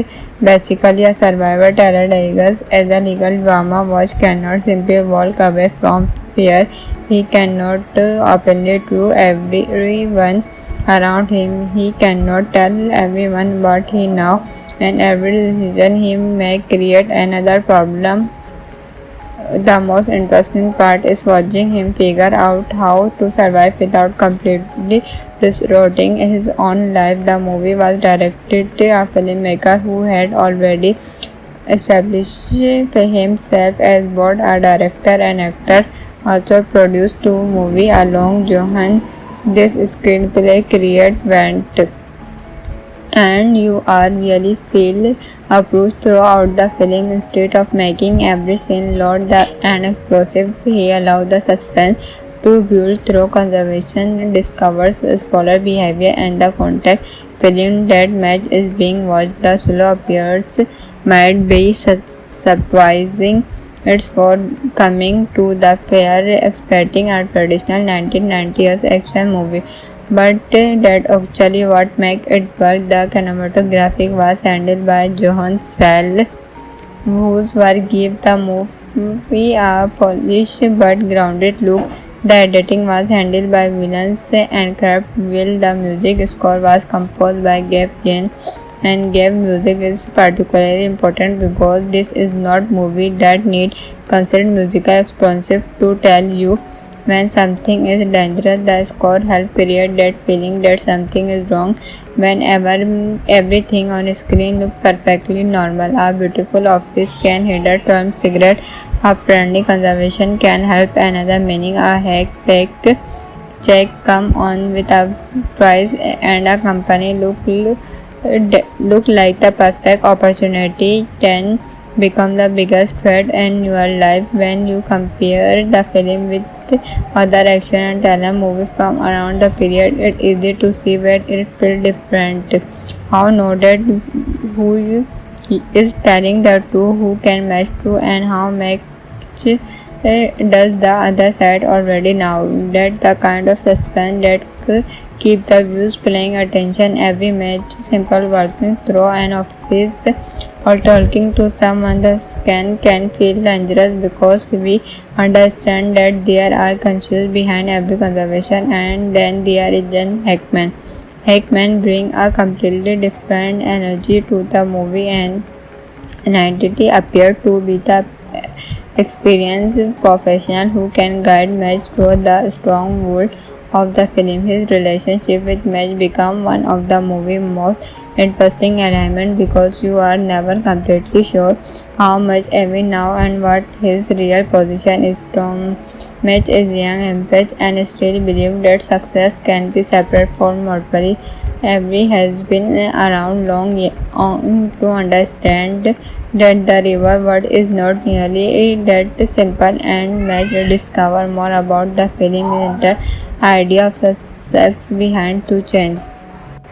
basically a survivor terror disguised as a legal drama. Watch cannot simply walk away from fear. He cannot openly to everyone around him. He cannot tell everyone what he knows, and every decision he may create another problem. The most interesting part is watching him figure out how to survive without completely disrupting his own life. The movie was directed by a filmmaker who had already established himself as both a director and actor. Also produced two movies along Johan. This screenplay create went and you are really feel approached throughout the film. Instead of making every scene loud and explosive, he allowed the suspense to build through conversation, discovers spoiler behavior and the context. Film that match is being watched, the slow appears might be surprising. It's for coming to the fair expecting a traditional 1990s action movie, but that actually what makes it work. The cinematography was handled by Johan Sell, whose work gave the movie a polished but grounded look. The editing was handled by Williams and Kraft. Will the music score was composed by Gabe Jane and gave music is particularly important because this is not movie that need considered musical expensive to tell you when something is dangerous. The score helps create that feeling that something is wrong. Whenever everything on screen looks perfectly normal, a beautiful office can hinder from cigarette, a friendly conversation can help another meaning, a hack-packed check come on with a price, and a company look like the perfect opportunity can become the biggest threat in your life. When you compare the film with other action and thriller movies from around the period, it's easy to see where it feels different. How noted who is telling the truth, who can match true, and how much does the other side already know. That the kind of suspense that keep the views paying attention every match. Simple walking through an office or talking to someone the can feel dangerous because we understand that there are conscious behind every conversation. And then there is an Hackman. Hackman bring a completely different energy to the movie, and an entity appear to be the experienced professional who can guide Madge through the strong world of the film. His relationship with Madge become one of the movie's most interesting elements because you are never completely sure how much every now and what his real position is. Tom Madge is young, ambitious, and still believes that success can be separate from morally. Every has been around long to understand that the river word is not nearly that simple, and Madge discover more about the film and the idea of success behind to change.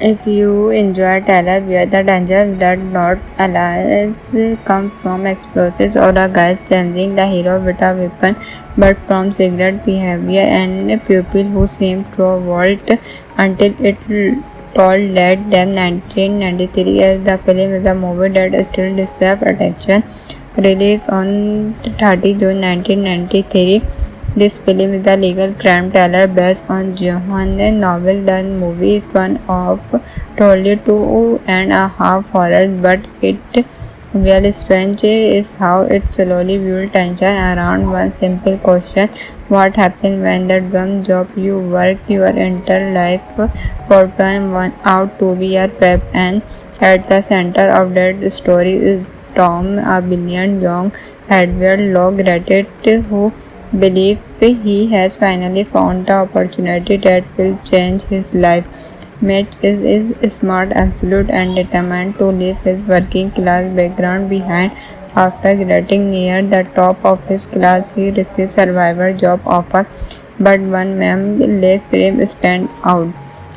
If you enjoy thriller where the danger does not always come from explosives or a guy changing the hero with a weapon, but from secret behavior and people who seem to vault until it told that them 1993 as the film is a movie that still deserves attention. Released on 30 June 1993, this film is a legal crime thriller based on Johann novel. The movie is one of totally 2.5 horrors, but it really strange is how it slowly builds tension around one simple question: what happens when the dumb job you work your entire life for turn one out to be a trap? And at the center of that story is Tom, a brilliant young Edward Law graduate who believes he has finally found the opportunity that will change his life. Mitch is smart, absolute, and determined to leave his working class background behind. After getting near the top of his class, he receives survivor job offer, but one man left him stand out,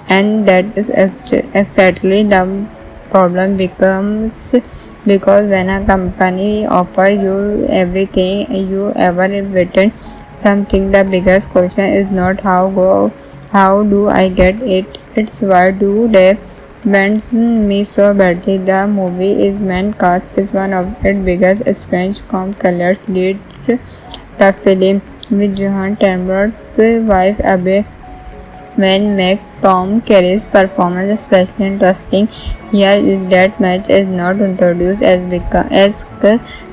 and that is exactly the problem becomes because when a company offer you everything you ever written something, the biggest question is not how do I get it, it's why do they want me so badly. The movie is main cast is one of its biggest strange colors lead the film with Johan Trember's wife Abe. When make Tom Carey's performance especially interesting here is that Madge is not introduced as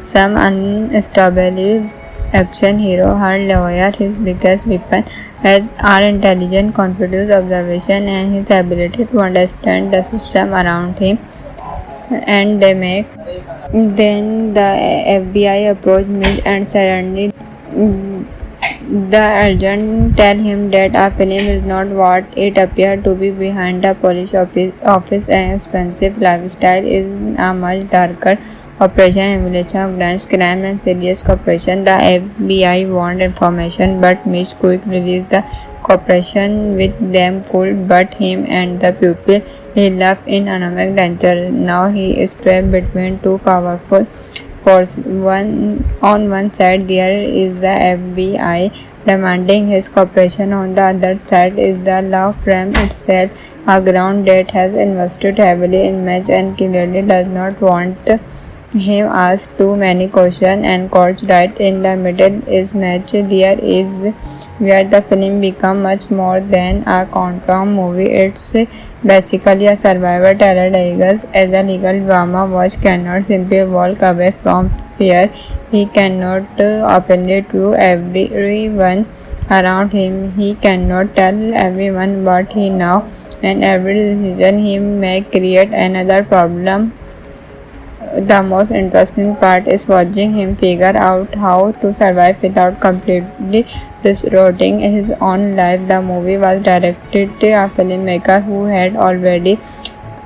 some unstable action hero. Her lawyer, his biggest weapon, as our intelligent, confident observation and his ability to understand the system around him. And they make then the FBI approach Midge and suddenly the agent tell him that a film is not what it appears to be. Behind the police office and expensive lifestyle is a much darker operation, emulation of grand crime and serious cooperation. The FBI want information, but Mitch quick released the cooperation with them full, but him and the pupil he left in economic danger. Now he is trapped between two powerful forces. On one side there is the FBI demanding his cooperation. On the other side is the law firm itself, a ground that has invested heavily in Madge and clearly does not want him ask too many questions and coach right in the middle is match. There is where the film become much more than a quantum movie. It's basically a survivor terror Vegas as a legal drama. Watch cannot simply walk away from fear. He cannot openly to everyone around him. He cannot tell everyone what he know, and every decision he may create another problem. The most interesting part is watching him figure out how to survive without completely distorting his own life. The movie was directed by a filmmaker who had already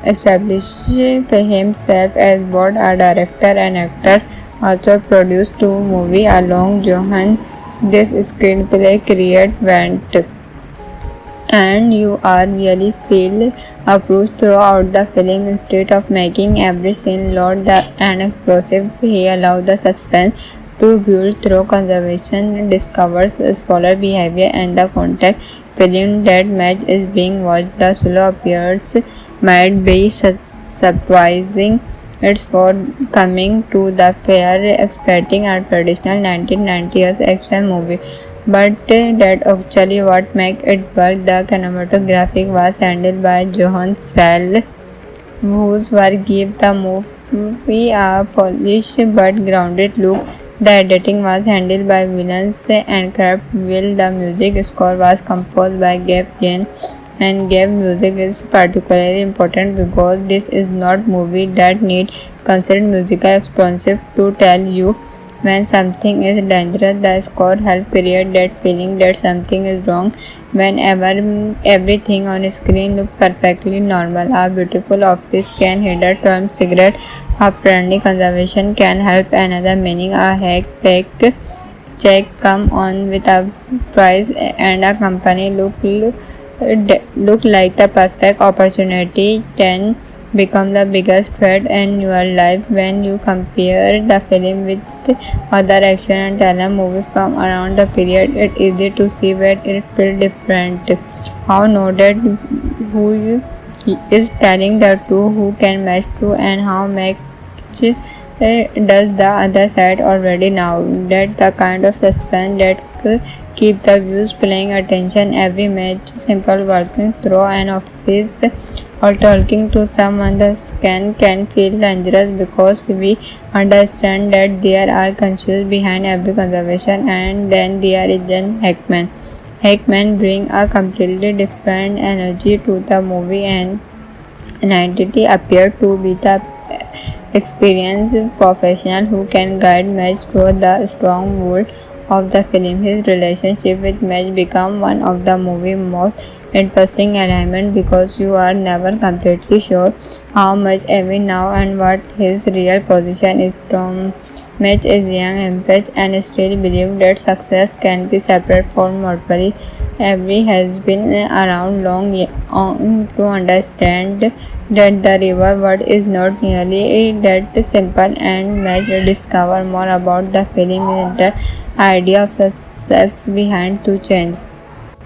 established himself as both a director and actor. Also produced two movies along Johan. This screenplay create went and you are really feel approached throughout the film. Instead of making every scene loud and explosive, he allowed the suspense to build through conservation, discovers spoiler behavior and the context. Film that match is being watched. The slow appears might be surprising. It's for coming to the fair expecting a traditional 1990s action movie, but that actually what make it work. The cinematography was handled by Johan Sell, whose work gave the movie a polished but grounded look. The editing was handled by Williams and Craft Will. The music score was composed by Gabe Yen, and Gabe music is particularly important because this is not movie that need considered musical expensive to tell you when something is dangerous. The score helps create that feeling that something is wrong whenever everything on screen looks perfectly normal. A beautiful office can hit a Trump cigarette. A friendly conversation can help another meaning. A hack check come on with a price and a company look like the perfect opportunity can become the biggest threat in your life. When you compare the film with other action and thriller movies from around the period, it's easy to see where it feels different. How noted who is telling the two, who can match two, and how much does the other side already know. That the kind of suspense that keep the viewers paying attention every match. Simple walking through an office or talking to someone the can feel dangerous because we understand that there are conscious behind every conversation. And then there is Jen Hackman. Hackman bring a completely different energy to the movie, and an entity appear to be the experienced professional who can guide Match through the strong world of the film. His relationship with Match become one of the movie's most interesting elements because you are never completely sure how much every now and what his real position is. Tom Match is young, ambitious, and still believes that success can be separate from morally. Every has been around long to understand that the river word is not nearly that simple, and Match discover more about the film and the idea of success behind to change.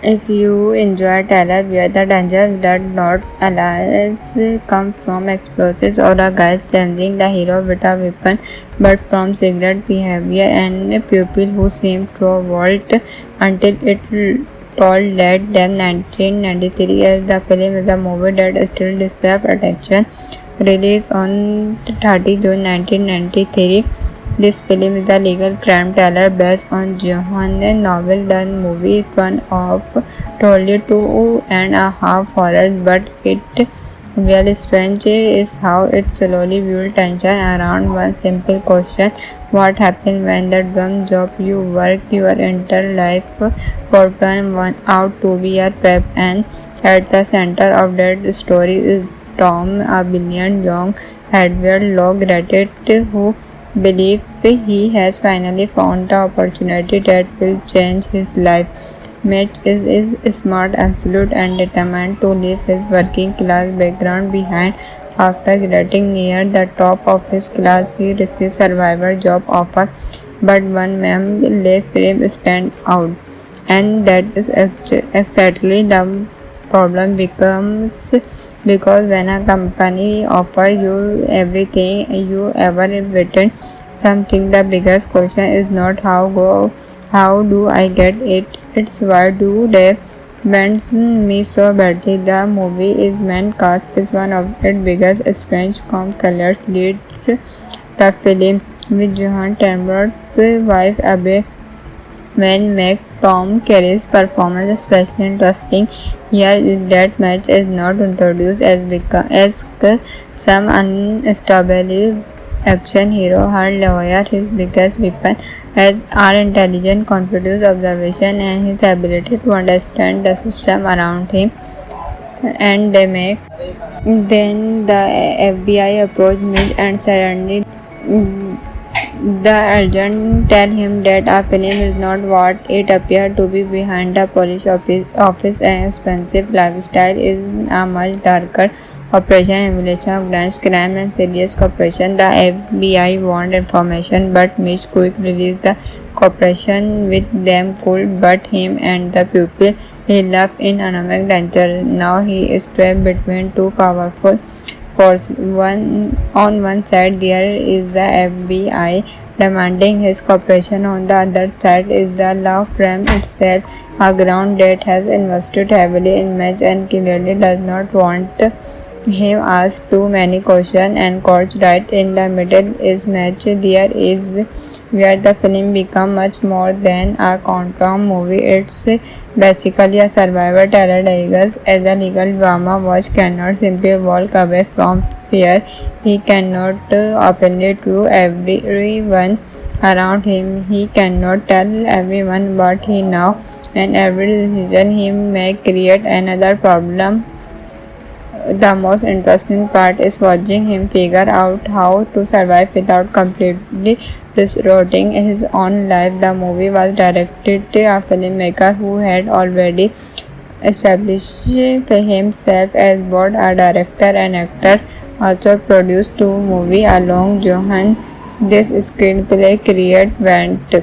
If you enjoy thriller where the dangers that not always come from explosives or a guy changing the hero with a weapon, but from secret behavior and a pupil who seem to vault until it told let them. 1993 as the film is a movie that still deserves attention. Released on 30 June 1993. This film is a legal crime thriller based on Johann novel. The movie is one of totally 2.5 horrors, but it really strange is how it slowly builds tension around one simple question: what happens when the dumb job you work your entire life for turn one out to be a trap? And at the center of that story is Tom, a brilliant young hardware law graduate who believes he has finally found the opportunity that will change his life. Mitch is smart, absolute, and determined to leave his working class background behind. After getting near the top of his class, he receives survivor job offer, but one man left him stand out, and that is exactly the problem becomes because when a company offers you everything you ever wanted something, the biggest question is not how do I get it, it's why do they bends me so badly. The movie is main cast is one of its biggest strange colors lead the film with Johan Tambor's wife Abe when make Tom Kerry's performance especially interesting. Here is that match is not introduced as some unstable action hero. Her lawyer, his biggest weapon, as are intelligent, confident observation, and his ability to understand the system around him. And they make. Then the FBI approached me and suddenly the agent tell him that a film is not what it appears to be. Behind the police office and expensive lifestyle is a much darker operation emulation of grand crime and serious cooperation. The FBI want information but Mitch quick released the cooperation with them could but him and the people he loved in economic danger. Now he is trapped between two powerful forces. On one side there is the FBI demanding his cooperation. On the other side is the law firm itself, a ground that has invested heavily in Mitch and clearly does not want him ask too many questions and courts. Right in the middle is Mitch. There is where the film becomes much more than a courtroom movie. It's basically a survivor terror as a legal drama. Watch cannot simply walk away from fear. He cannot openly to everyone around him. He cannot tell everyone what he knows, and every decision he may create another problem. The most interesting part is watching him figure out how to survive without completely disrupting his own life. The movie was directed by a filmmaker who had already established himself as both a director and actor. Also produced two movies along Johan. This screenplay created went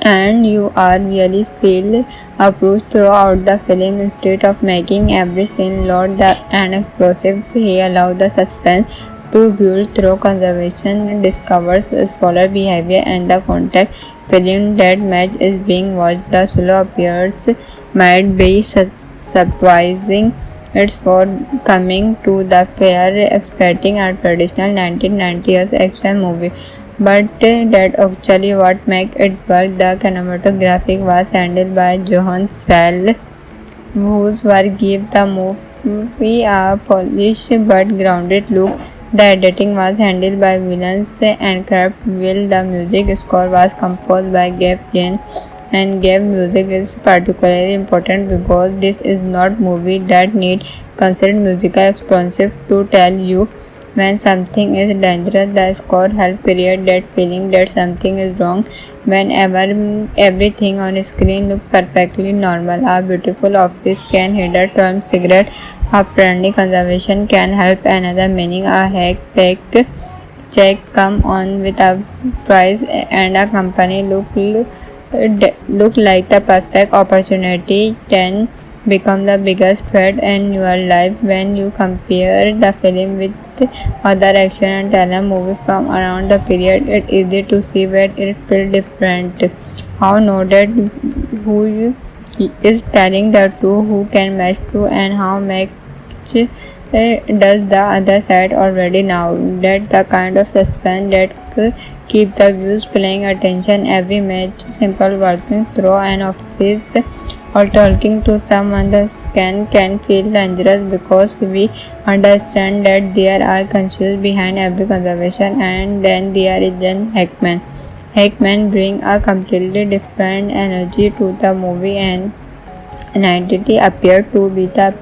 and you are really feel approached throughout the film. Instead of making every scene loud and explosive, he allowed the suspense to build through conversation, discovers spoiler behavior and the context. Film that match is being watched. The slow appears might be surprising. It's for coming to the fair expecting a traditional 1990s action movie. But that actually what makes it work. The cinematography was handled by Johan Sell, whose work gave the movie a polished but grounded look. The editing was handled by Williams and Kraft. The music score was composed by Gabe Jane, and Gabe music is particularly important because this is not movie that need considered musical expensive to tell you when something is dangerous. The score helps create that feeling that something is wrong whenever everything on screen looks perfectly normal. A beautiful office can hide from cigarette. A friendly conversation can help another meaning. A hack-packed check come on with a price and a company look like the perfect opportunity can become the biggest threat in your life. When you compare the film with other action and thriller movies from around the period, it's easy to see where it feels different. How noted who is telling the truth, who can match true, and how much does the other side already know. That the kind of suspense that keep the viewers paying attention every match. Simple walking through an office or talking to someone the can feel dangerous because we understand that there are conscience behind every conversation. And then there is Jen Hackman. Hackman bring a completely different energy to the movie and an entity appear to be the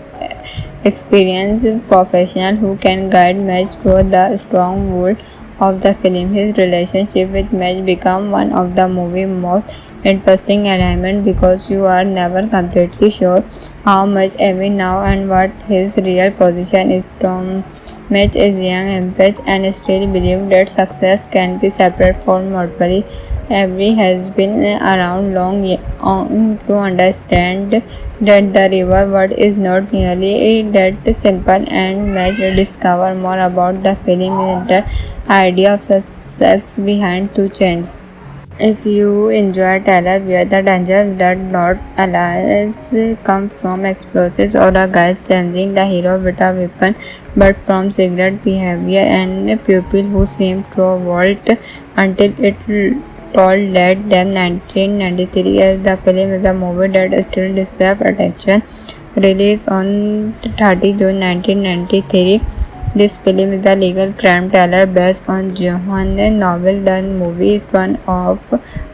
experienced professional who can guide Match through the strong world of the film. His relationship with Match become one of the movie's most interesting elements because you are never completely sure how much every now and what his real position is. Tom Match is young, ambitious, and still believes that success can be separate from morally every has been around long to understand that the river word is not nearly that simple, and much discover more about the film is the idea of success behind to change. If you enjoy Taylor, where the dangers that not allies come from explosives or a guy changing the hero with a weapon, but from cigarette behavior and people who seem to vault until it told that them 1993 as the film is a movie that still deserves attention. Released on 30 June 1993. This film is a legal crime thriller based on Johann novel. The movie is one of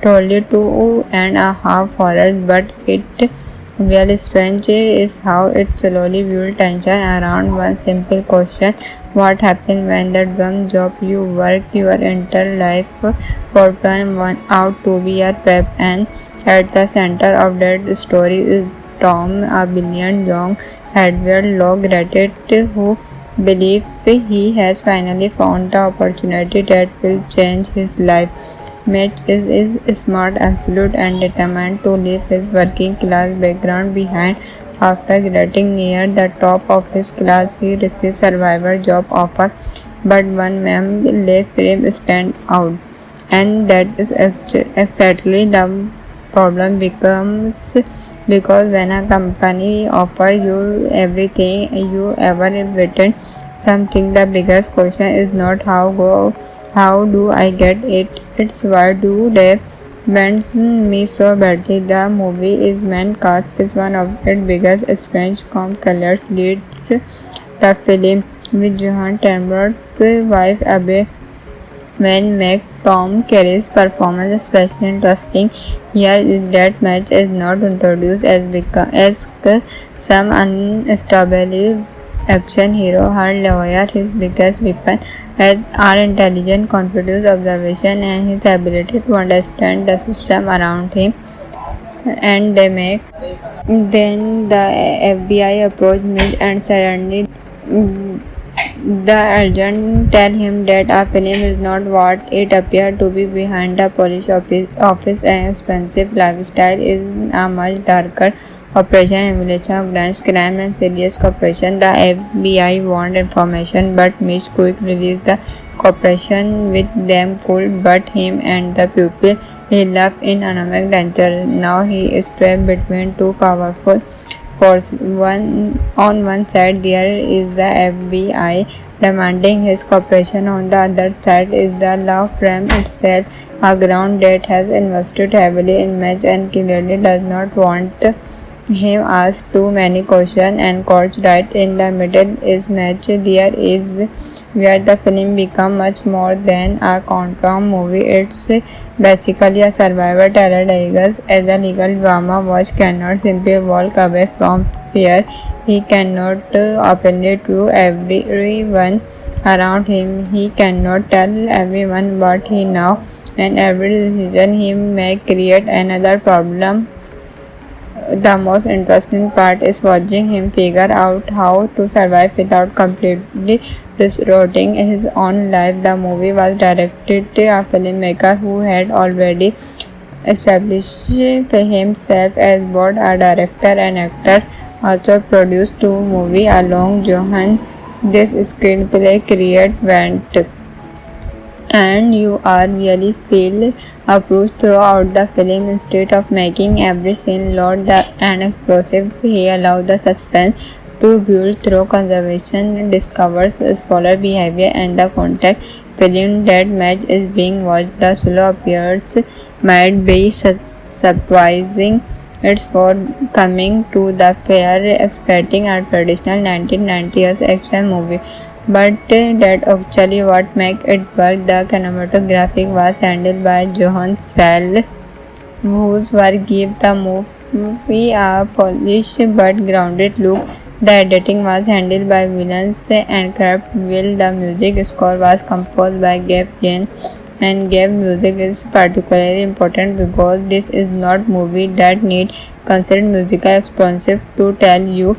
totally 2.5 horrors, but it really strange is how it slowly builds tension around one simple question: what happens when the one job you work your entire life for turn one out to be a trap? And at the center of that story is Tom, a brilliant young Edward Law graduate who believes he has finally found the opportunity that will change his life. Mitch is smart, absolute, and determined to leave his working class background behind. After getting near the top of his class, he receives survivor job offer, but one man left him stand out, and that is exactly the problem becomes, because when a company offers you everything you ever wanted something, the biggest question is not how do I get it, it's why do they want me so badly. The movie is main cast is one of its biggest strange colors lead the film, with Johan Tremblot's wife Abe when make Tom Kerry's performance especially interesting. Here is that Match is not introduced as some unstable action hero. Her lawyer, his biggest weapon, as our intelligent, confident observation and his ability to understand the system around him. And they make then the FBI approach Mitch, and suddenly the agent tell him that a film is not what it appears to be. Behind the police office and expensive lifestyle is a much darker operation, emulation of grand crime and serious cooperation. The FBI want information, but Mitch quick released the cooperation with them full, but him and the people he loved in economic danger. Now he is trapped between two powerful force. On one side there is the FBI demanding his cooperation. On the other side is the law firm itself, a ground that has invested heavily in Match and clearly does not want him asked too many questions. And courts right in the middle is Match. There is where the film becomes much more than a quantum movie. It's basically a survivor terror disguised as a legal drama. Watch cannot simply walk away from fear. He cannot openly to everyone around him. He cannot tell everyone what he knows, and every decision he may create another problem. The most interesting part is watching him figure out how to survive without completely distorting his own life. The movie was directed by a filmmaker who had already established himself as both a director and actor. Also produced two movies along Johan. This screenplay create went, and you are really feel approved throughout the film. Instead of making every scene loud and explosive, he allowed the suspense to build through conservation, discovers spoiler behavior and the context. Film that Match is being watched, the slow appears might be surprising. It's for coming to the fair expecting a traditional 1990s action movie, but that actually what makes it work. The cinematography was handled by Johan Sell, whose work gave the movie a polished but grounded look. The editing was handled by Williams and Craft Will. The music score was composed by Gabe Jane, and Gabe music is particularly important because this is not movie that need considered musical expensive to tell you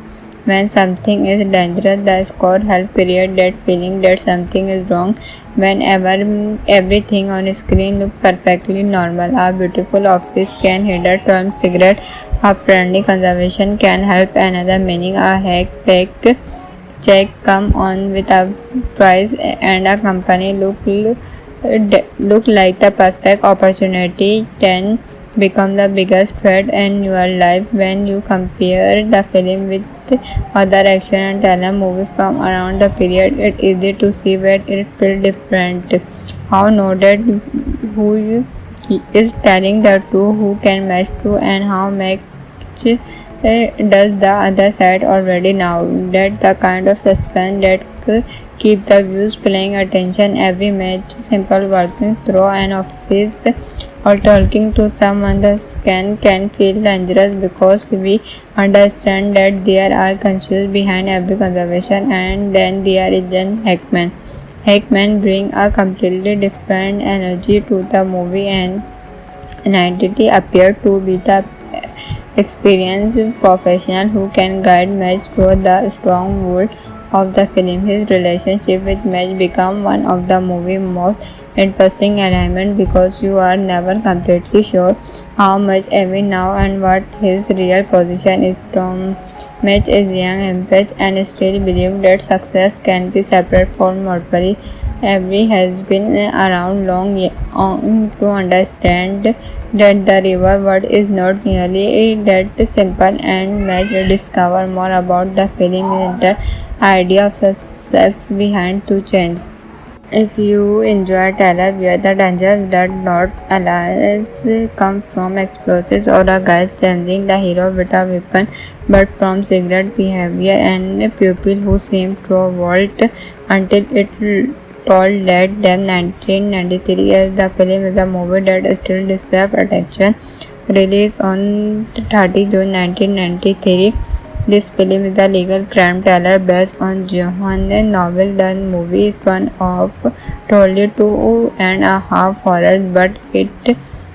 when something is dangerous. The score helps create that feeling that something is wrong. Whenever everything on screen looks perfectly normal, a beautiful office can hinder from cigarette, a friendly conversation can help another meaning, a hack check come on with a price, and a company look like the perfect opportunity can become the biggest threat in your life. When you compare the film with other action and thriller movies from around the period, it's easy to see where it feels different. How noted who is telling the two, who can match two, and how much does the other side already know. That the kind of suspense that keep the viewers paying attention every match. Simple walking through an office or talking to someone the can feel dangerous because we understand that there are conscious behind every conversation. And then there is Jen Hackman. Hackman bring a completely different energy to the movie, and an entity appear to be the experienced professional who can guide Madge through the strong world of the film. His relationship with Madge become one of the movie's most interesting elements because you are never completely sure how much every now and what his real position is. Tom Madge is young, ambitious, and still believes that success can be separate from morally. Every has been around long to understand that the river world is not nearly that simple, and Madge discover more about the film and the idea of success behind to change. If you enjoy thriller where the dangers that not always come from explosives or a guy changing the hero with a weapon, but from secret behavior and a pupil who seem to vault until it told let them. 1993 as the film is a movie that still deserves attention. Released on 30 June 1993. This film is a legal crime thriller based on Johann novel. The movie is one of totally 2.5 horrors, but it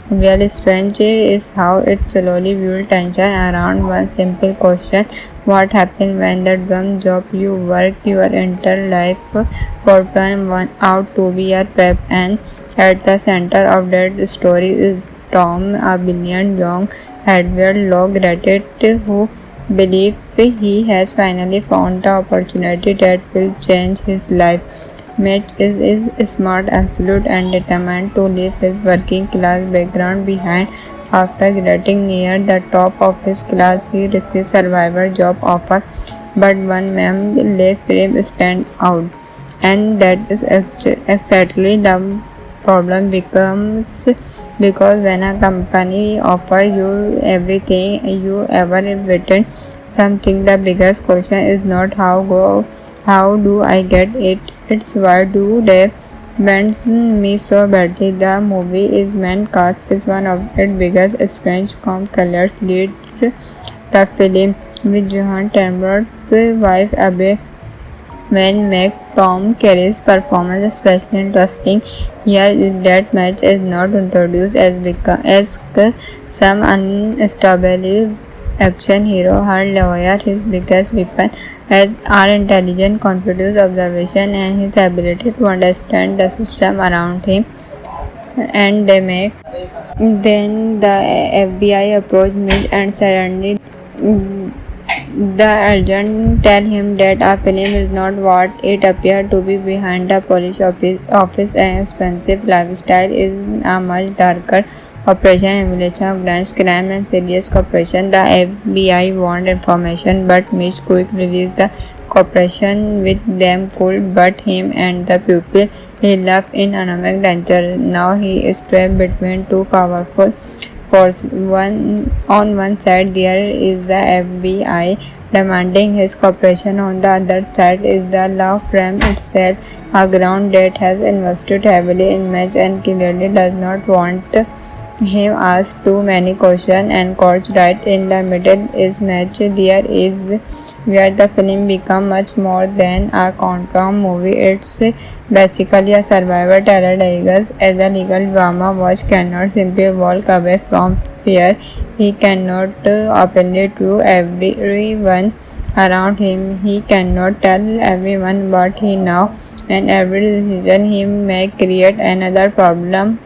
really strange is how it slowly builds tension around one simple question: what happens when the dumb job you work your entire life for turn one out to be a trap? And at the center of that story is Tom, a brilliant young hardware law graduate who believes he has finally found the opportunity that will change his life. Mitch is smart, absolute, and determined to leave his working class background behind. After getting near the top of his class, he receives survivor job offer, but one man left him stand out, and that is exactly the problem becomes, because when a company offer you everything you ever wanted something, the biggest question is not how do I get it, it's why do they bends me so badly. The movie is main cast is one of its biggest strange colors lead the film, with Johan Tambor's wife Abe when make Tom Kerry's performance especially interesting. Here is that Madge is not introduced as some unstable action hero. Her lawyer, his biggest weapon, as are intelligent, confident observation, and his ability to understand the system around him. And they make. Then the FBI approached Midge, and suddenly the agent tell him that a film is not what it appears to be. Behind the police office and expensive lifestyle is a much darker operation, emulation of grand crime and serious cooperation. The FBI want information, but Mitch quick released the cooperation with them could but him and the pupil he left in economic danger. Now he is trapped between two powerful forces. On one side there is the FBI demanding his cooperation. On the other side is the law firm itself, a ground that has invested heavily in Madge and clearly does not want him ask too many questions and coach right in the middle is match. There is where the film become much more than a contra movie. It's basically a survivor terror Vegas as a legal drama. Watch cannot simply walk away from fear. He cannot openly to everyone around him. He cannot tell everyone what he know, and every decision he may create another problem.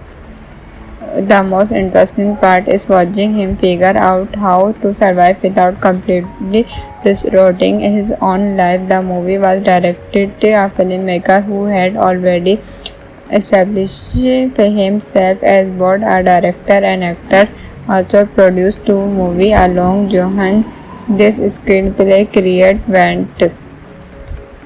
The most interesting part is watching him figure out how to survive without completely distorting his own life. The movie was directed by a filmmaker who had already established himself as both a director and actor. Also produced two movies along Johan. This screenplay create went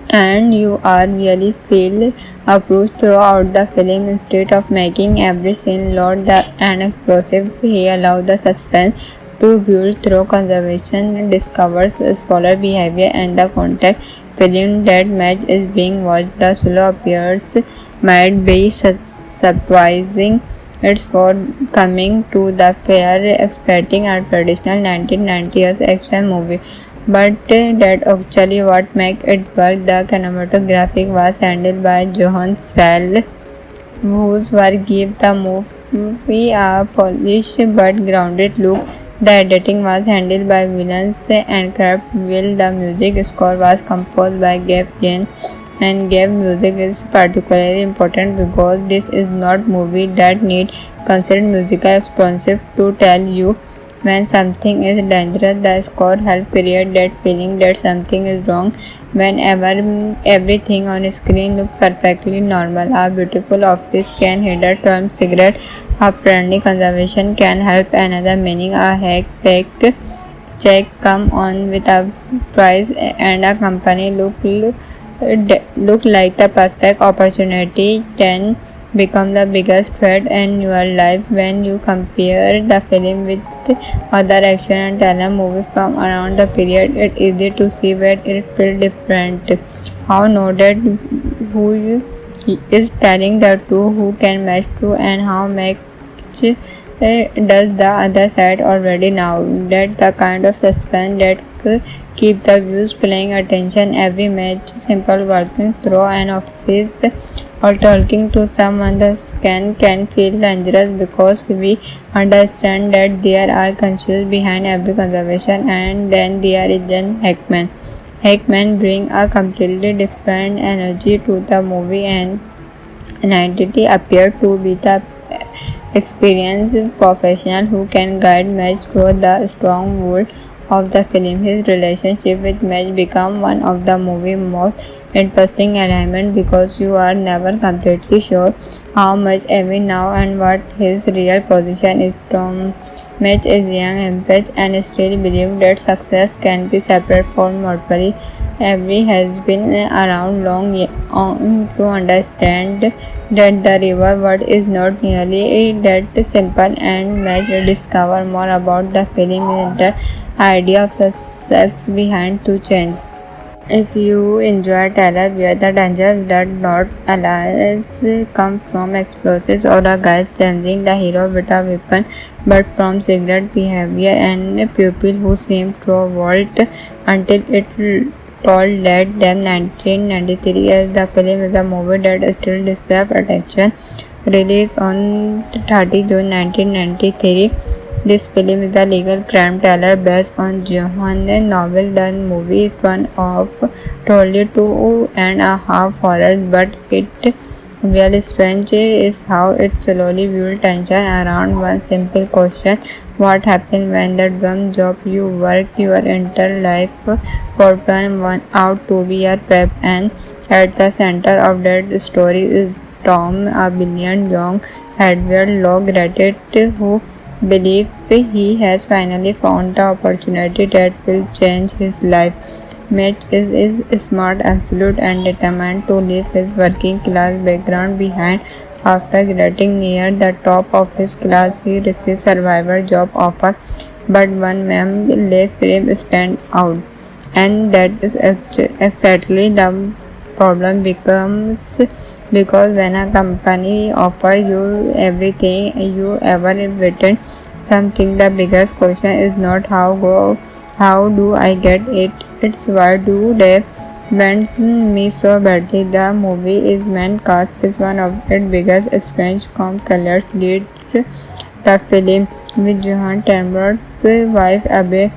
and you are really feel approached throughout the film. Instead of making every scene loud and explosive, he allows the suspense to build through conservation, discovers spoiler behavior and the context. Film that match is being watched. The solo appears might be surprising. It's for coming to the fair expecting a traditional 1990s action movie, but that actually what make it work. The cinematography was handled by Johan Sell, whose work gave the movie a polished but grounded look. The editing was handled by Williams and Craft Will. The music score was composed by Gabe Jane, and Gabe music is particularly important because this is not movie that need considered musical expensive to tell you when something is dangerous. The score helps create that feeling that something is wrong whenever everything on screen looks perfectly normal. A beautiful office can hinder from cigarette. A friendly conversation can help another meaning. A hack-packed check come on with a price and a company look like the perfect opportunity can become the biggest threat in your life. When you compare the film with other action and thriller movies from around the period, it's easy to see where it feels different. How noted who is telling the two, who can match two, and how much does the other side already know. That the kind of suspense that keep the views paying attention. Every match simple working through an office or talking to someone the can feel dangerous because we understand that there are conscious behind every conversation. And then there is then Hackman. Hackman bring a completely different energy to the movie, and an entity appear to be the experienced professional who can guide Match through the strong world of the film. His relationship with Match become one of the movie's most interesting elements because you are never completely sure how much every now and what his real position is. Tom Match is young, ambitious, and still believes that success can be separate from morally. Every has been around long to understand that the river word is not nearly that simple, and Match discover more about the film and the idea of success behind to change. If you enjoy thriller where the danger does not always come from explosives or a guy changing the hero with a weapon, but from secret behavior and people who seem to vault until it told that them. 1993 as the film is a movie that still deserves attention. Released on 30 June 1993. This film is a legal crime thriller based on Johann novel. The movie is one of totally 2.5 horrors, but it really strange is how it slowly builds tension around one simple question: what happens when the dumb job you work your entire life for turn one out to be a trap? And at the center of that story is Tom, a brilliant young Edward Law graduate who believes he has finally found the opportunity that will change his life. Mitch is smart, absolute, and determined to leave his working class background behind. After getting near the top of his class, he receives survivor job offer, but one man left him stand out, and that is exactly the problem becomes because when a company offers you everything you ever wanted something, the biggest question is not how do I get it, it's why do they bends me so badly. The movie is main cast is one of its biggest strange colors lead the film with Johan Tambler's wife Abe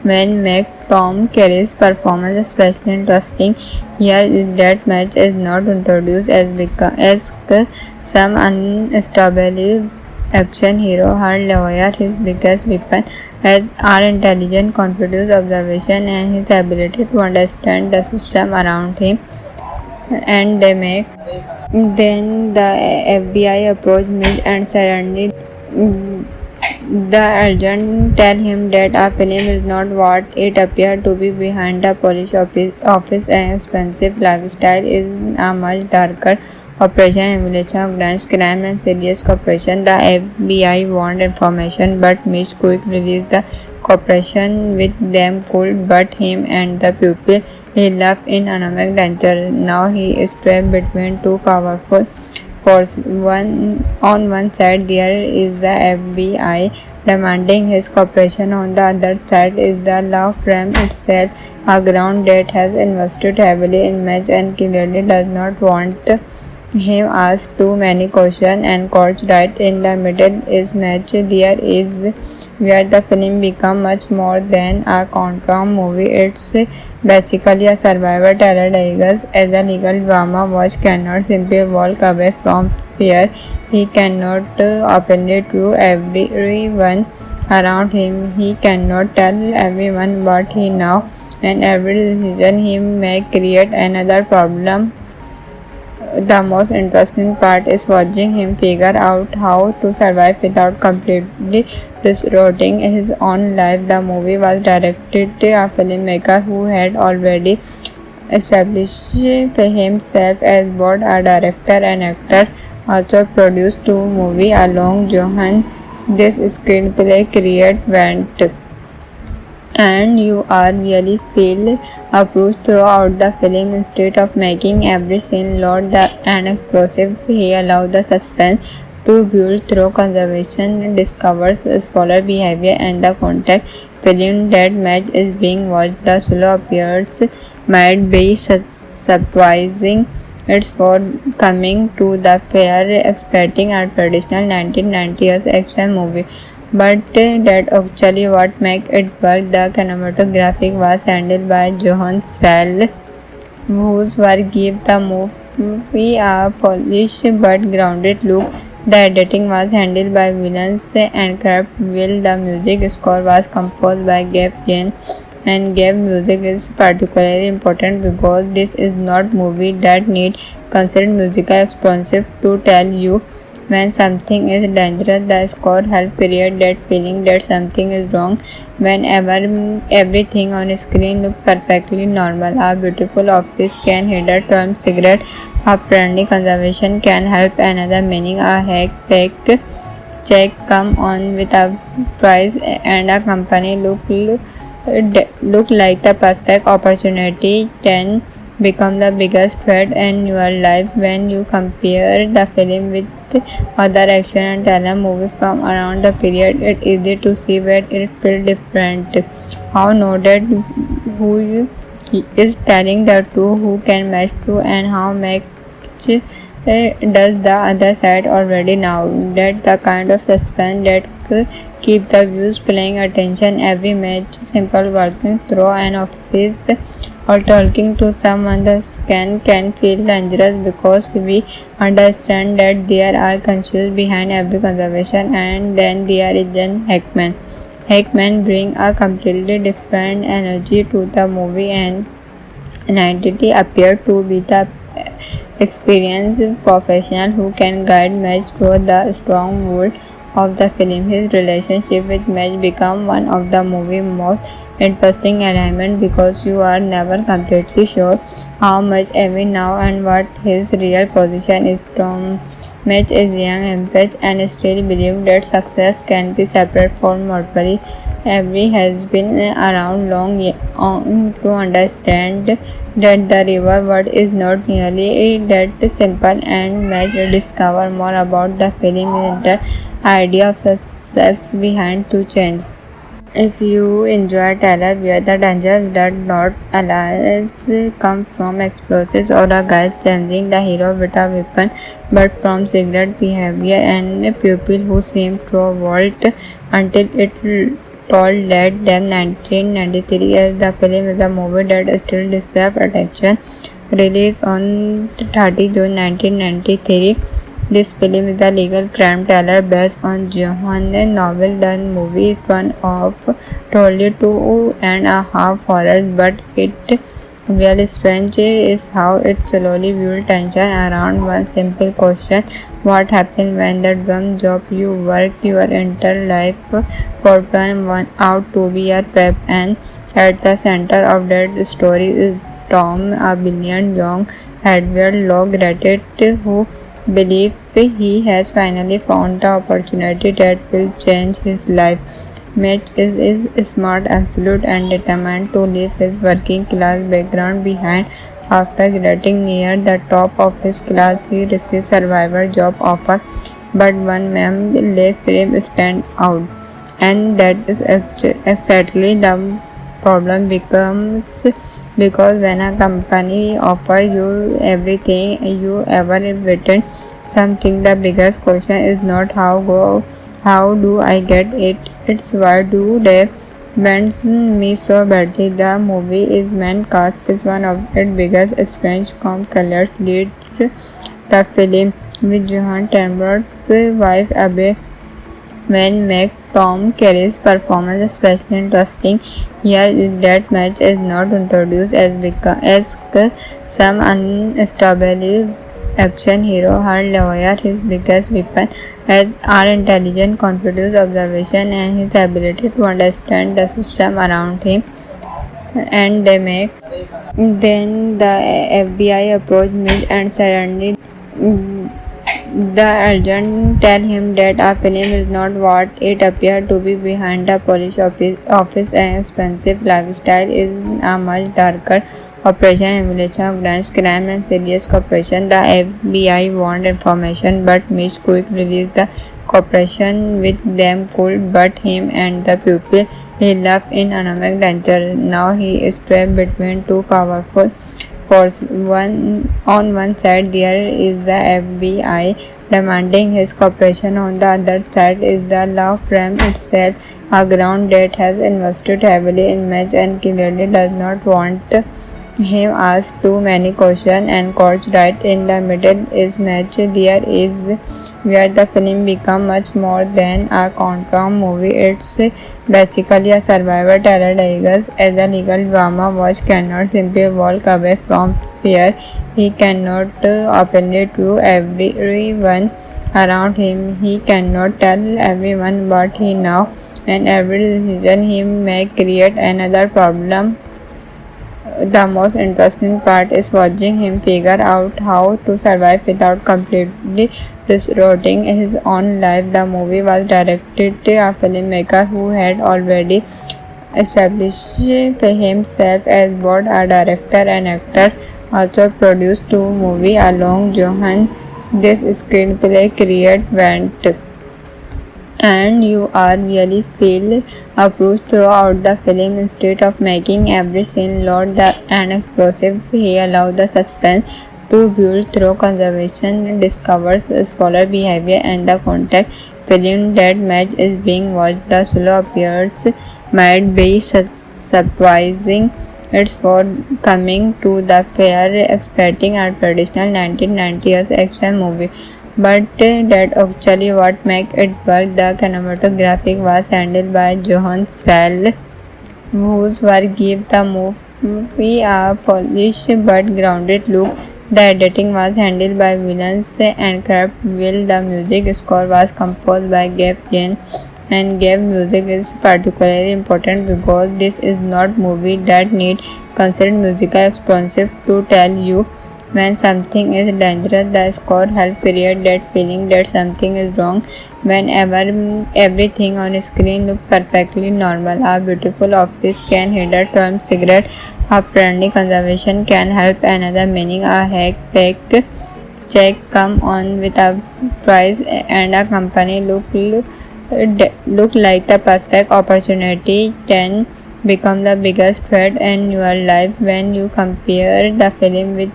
when make Tom Kerry's performance especially interesting. Here is that match is not introduced as some unstable action hero. Her lawyer, his biggest weapon, as our intelligent, confident observation and his ability to understand the system around him. And they make then the FBI approach Mitch and suddenly the agent tell him that a film is not what it appeared to be. Behind the police office and expensive lifestyle is a much darker operation emulation of grand crime and serious cooperation. The FBI want information but Mitch quick released the cooperation with them could but him and the people he left in economic danger. Now he is trapped between two powerful forces. On one side there is the FBI demanding his cooperation. On the other side is the law firm itself, a ground that has invested heavily in Mitch and clearly does not want him asked too many questions. And courts right in the middle is Mitch. There is where the film becomes much more than a countdown movie. It's basically a survivor terror disguised as a legal drama. Watch cannot simply walk away from fear. He cannot openly to everyone around him. He cannot tell everyone what he knows, and every decision he may create another problem. The most interesting part is watching him figure out how to survive without completely distorting his own life. The movie was directed by a filmmaker who had already established himself as both a director and actor. Also produced two movies along Johan. This screenplay create went and you are really feel approved throughout the film. Instead of making every scene loud and explosive, he allowed the suspense to build through conservation, discovers spoiler behavior and the context. Film that match is being watched. The slow appears might be surprising. It's for coming to the fair expecting a traditional 1990s action movie. But that actually what make it work. The cinematography was handled by Johan Sell, whose work gave the movie a polished but grounded look. The editing was handled by Williams and Craft Will. The music score was composed by Gabe Jane, and Gabe music is particularly important because this is not movie that need considered musical expensive to tell you when something is dangerous. The score helps create that feeling that something is wrong whenever everything on screen looks perfectly normal. A beautiful office can heater turn cigarette. A friendly conversation can help another meaning. A fake check come on with a price and a company look like the perfect opportunity can become the biggest threat in your life. When you compare the film with other action and thriller movies from around the period, it's easy to see where it feels different. How noted who is telling the two, who can match two, and how much does the other side already know. That the kind of suspense that keep the viewers paying attention every match. Simple walking through an office or talking to someone the scan can feel dangerous because we understand that there are conscious behind every conversation. And then there is Jen Hackman. Hackman bring a completely different energy to the movie and an entity appear to be the experienced professional who can guide Match through the strong world of the film. His relationship with Match become one of the movie's most interesting elements because you are never completely sure how much every now and what his real position is. Tom Match is young, ambitious, and still believes that success can be separate from morally Every has been around long to understand that the river word is not nearly that simple, and much discover more about the film and the idea of success behind to change. If you enjoy thriller where the dangers that not allies come from explosives or a guy changing the hero with a weapon, but from secret behavior and a pupil who seem to vault until it told that them 1993 as the film is a movie that still deserves attention. Released on 30 June 1993. This film is a legal crime thriller based on Johann novel. The movie is one of totally 2.5 horrors, but it really strange is how it slowly builds tension around one simple question: what happens when the dumb job you work your entire life for turn one out to be a trap? And at the center of that story is Tom, a brilliant young hardware law graduate who believes he has finally found the opportunity that will change his life. Mitch is smart, absolute, and determined to leave his working class background behind. After getting near the top of his class, he receives survivor job offer, but one man left him stand out, and that is exactly the problem becomes, because when a company offers you everything you ever wanted something, the biggest question is not how do I get it, it's why do they bends me so badly. The movie is main cast is one of its biggest strange colors lead the film, with Johan Tambler's wife Abe when make Tom Kerry's performance especially interesting. Here is that Match is not introduced as some unstable action hero. Her lawyer, his biggest weapon, as are intelligent, confident observation, and his ability to understand the system around him. And they make. Then the FBI approached Mitch, and suddenly the agent tell him that a film is not what it appears to be. Behind the police office and expensive lifestyle is a much darker operation, emulation of grand crime and serious corruption. The FBI want information, but Mitch quick released the cooperation with them could but him and the pupil he left in economic danger. Now he is trapped between two powerful forces. On one side there is the FBI demanding his cooperation. On the other side is the law firm itself, a ground that has invested heavily in Mitch and clearly does not want him asked too many questions and courts. Right in the middle is Mitch. There is where the film becomes much more than a courtroom movie. It's basically a survivor thriller disguised as a legal drama. Watch cannot simply walk away from fear. He cannot openly to everyone around him. He cannot tell everyone what he knows, and every decision he may create another problem. The most interesting part is watching him figure out how to survive without completely distorting his own life. The movie was directed by a filmmaker who had already established himself as both a director and actor. Also produced two movies along Johan. This screenplay created went, and you are really feel approached throughout the film. Instead of making every scene loud and explosive, he allowed the suspense to build through conversation, discovers spoiler behavior and the context. Film that Match is being watched, the slow appears might be surprising. It's for coming to the fair expecting a traditional 1990s action movie, but that actually what makes it work. The cinematography was handled by Johan Sell, whose work gave the movie a polished but grounded look. The editing was handled by Williams and Craft Will. The music score was composed by Gabe Jane, and Gabe music is particularly important because this is not movie that need considered musical expensive to tell you when something is dangerous. The score helps create that feeling that something is wrong. Whenever everything on screen looks perfectly normal, a beautiful office can hinder from cigarette, a friendly conversation can help another meaning, a hack-packed check come on with a price, and a company look like the perfect opportunity can become the biggest threat in your life. When you compare the film with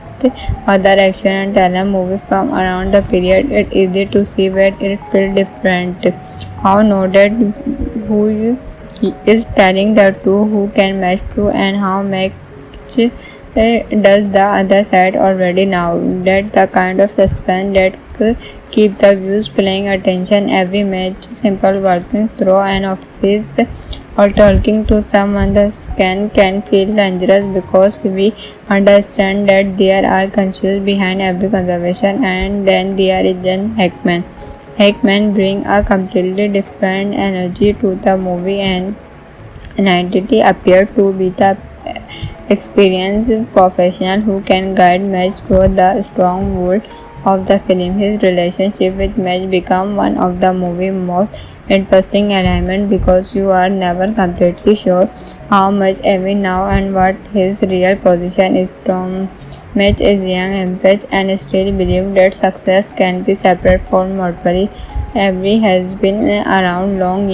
other action and talent movies from around the period, it's easy to see where it feels different. How noted who is telling the truth, who can match true, and how much does the other side already know. That the kind of suspense that keep the views paying attention every match. Simple walking through an office or talking to someone the can feel dangerous because we understand that there are conscious behind every conversation. And then there is then Hackman. Hackman bring a completely different energy to the movie, and an entity appear to be the experienced professional who can guide Madge through the strong world of the film. His relationship with Madge become one of the movie's most interesting elements because you are never completely sure how much every now and what his real position is. Tom Madge is young, ambitious, and still believes that success can be separate from mortality. Every has been around long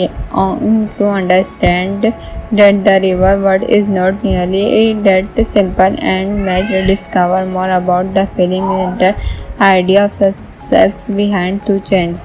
to understand that the river world is not nearly that simple, and Madge discover more about the film and the idea of success behind to change.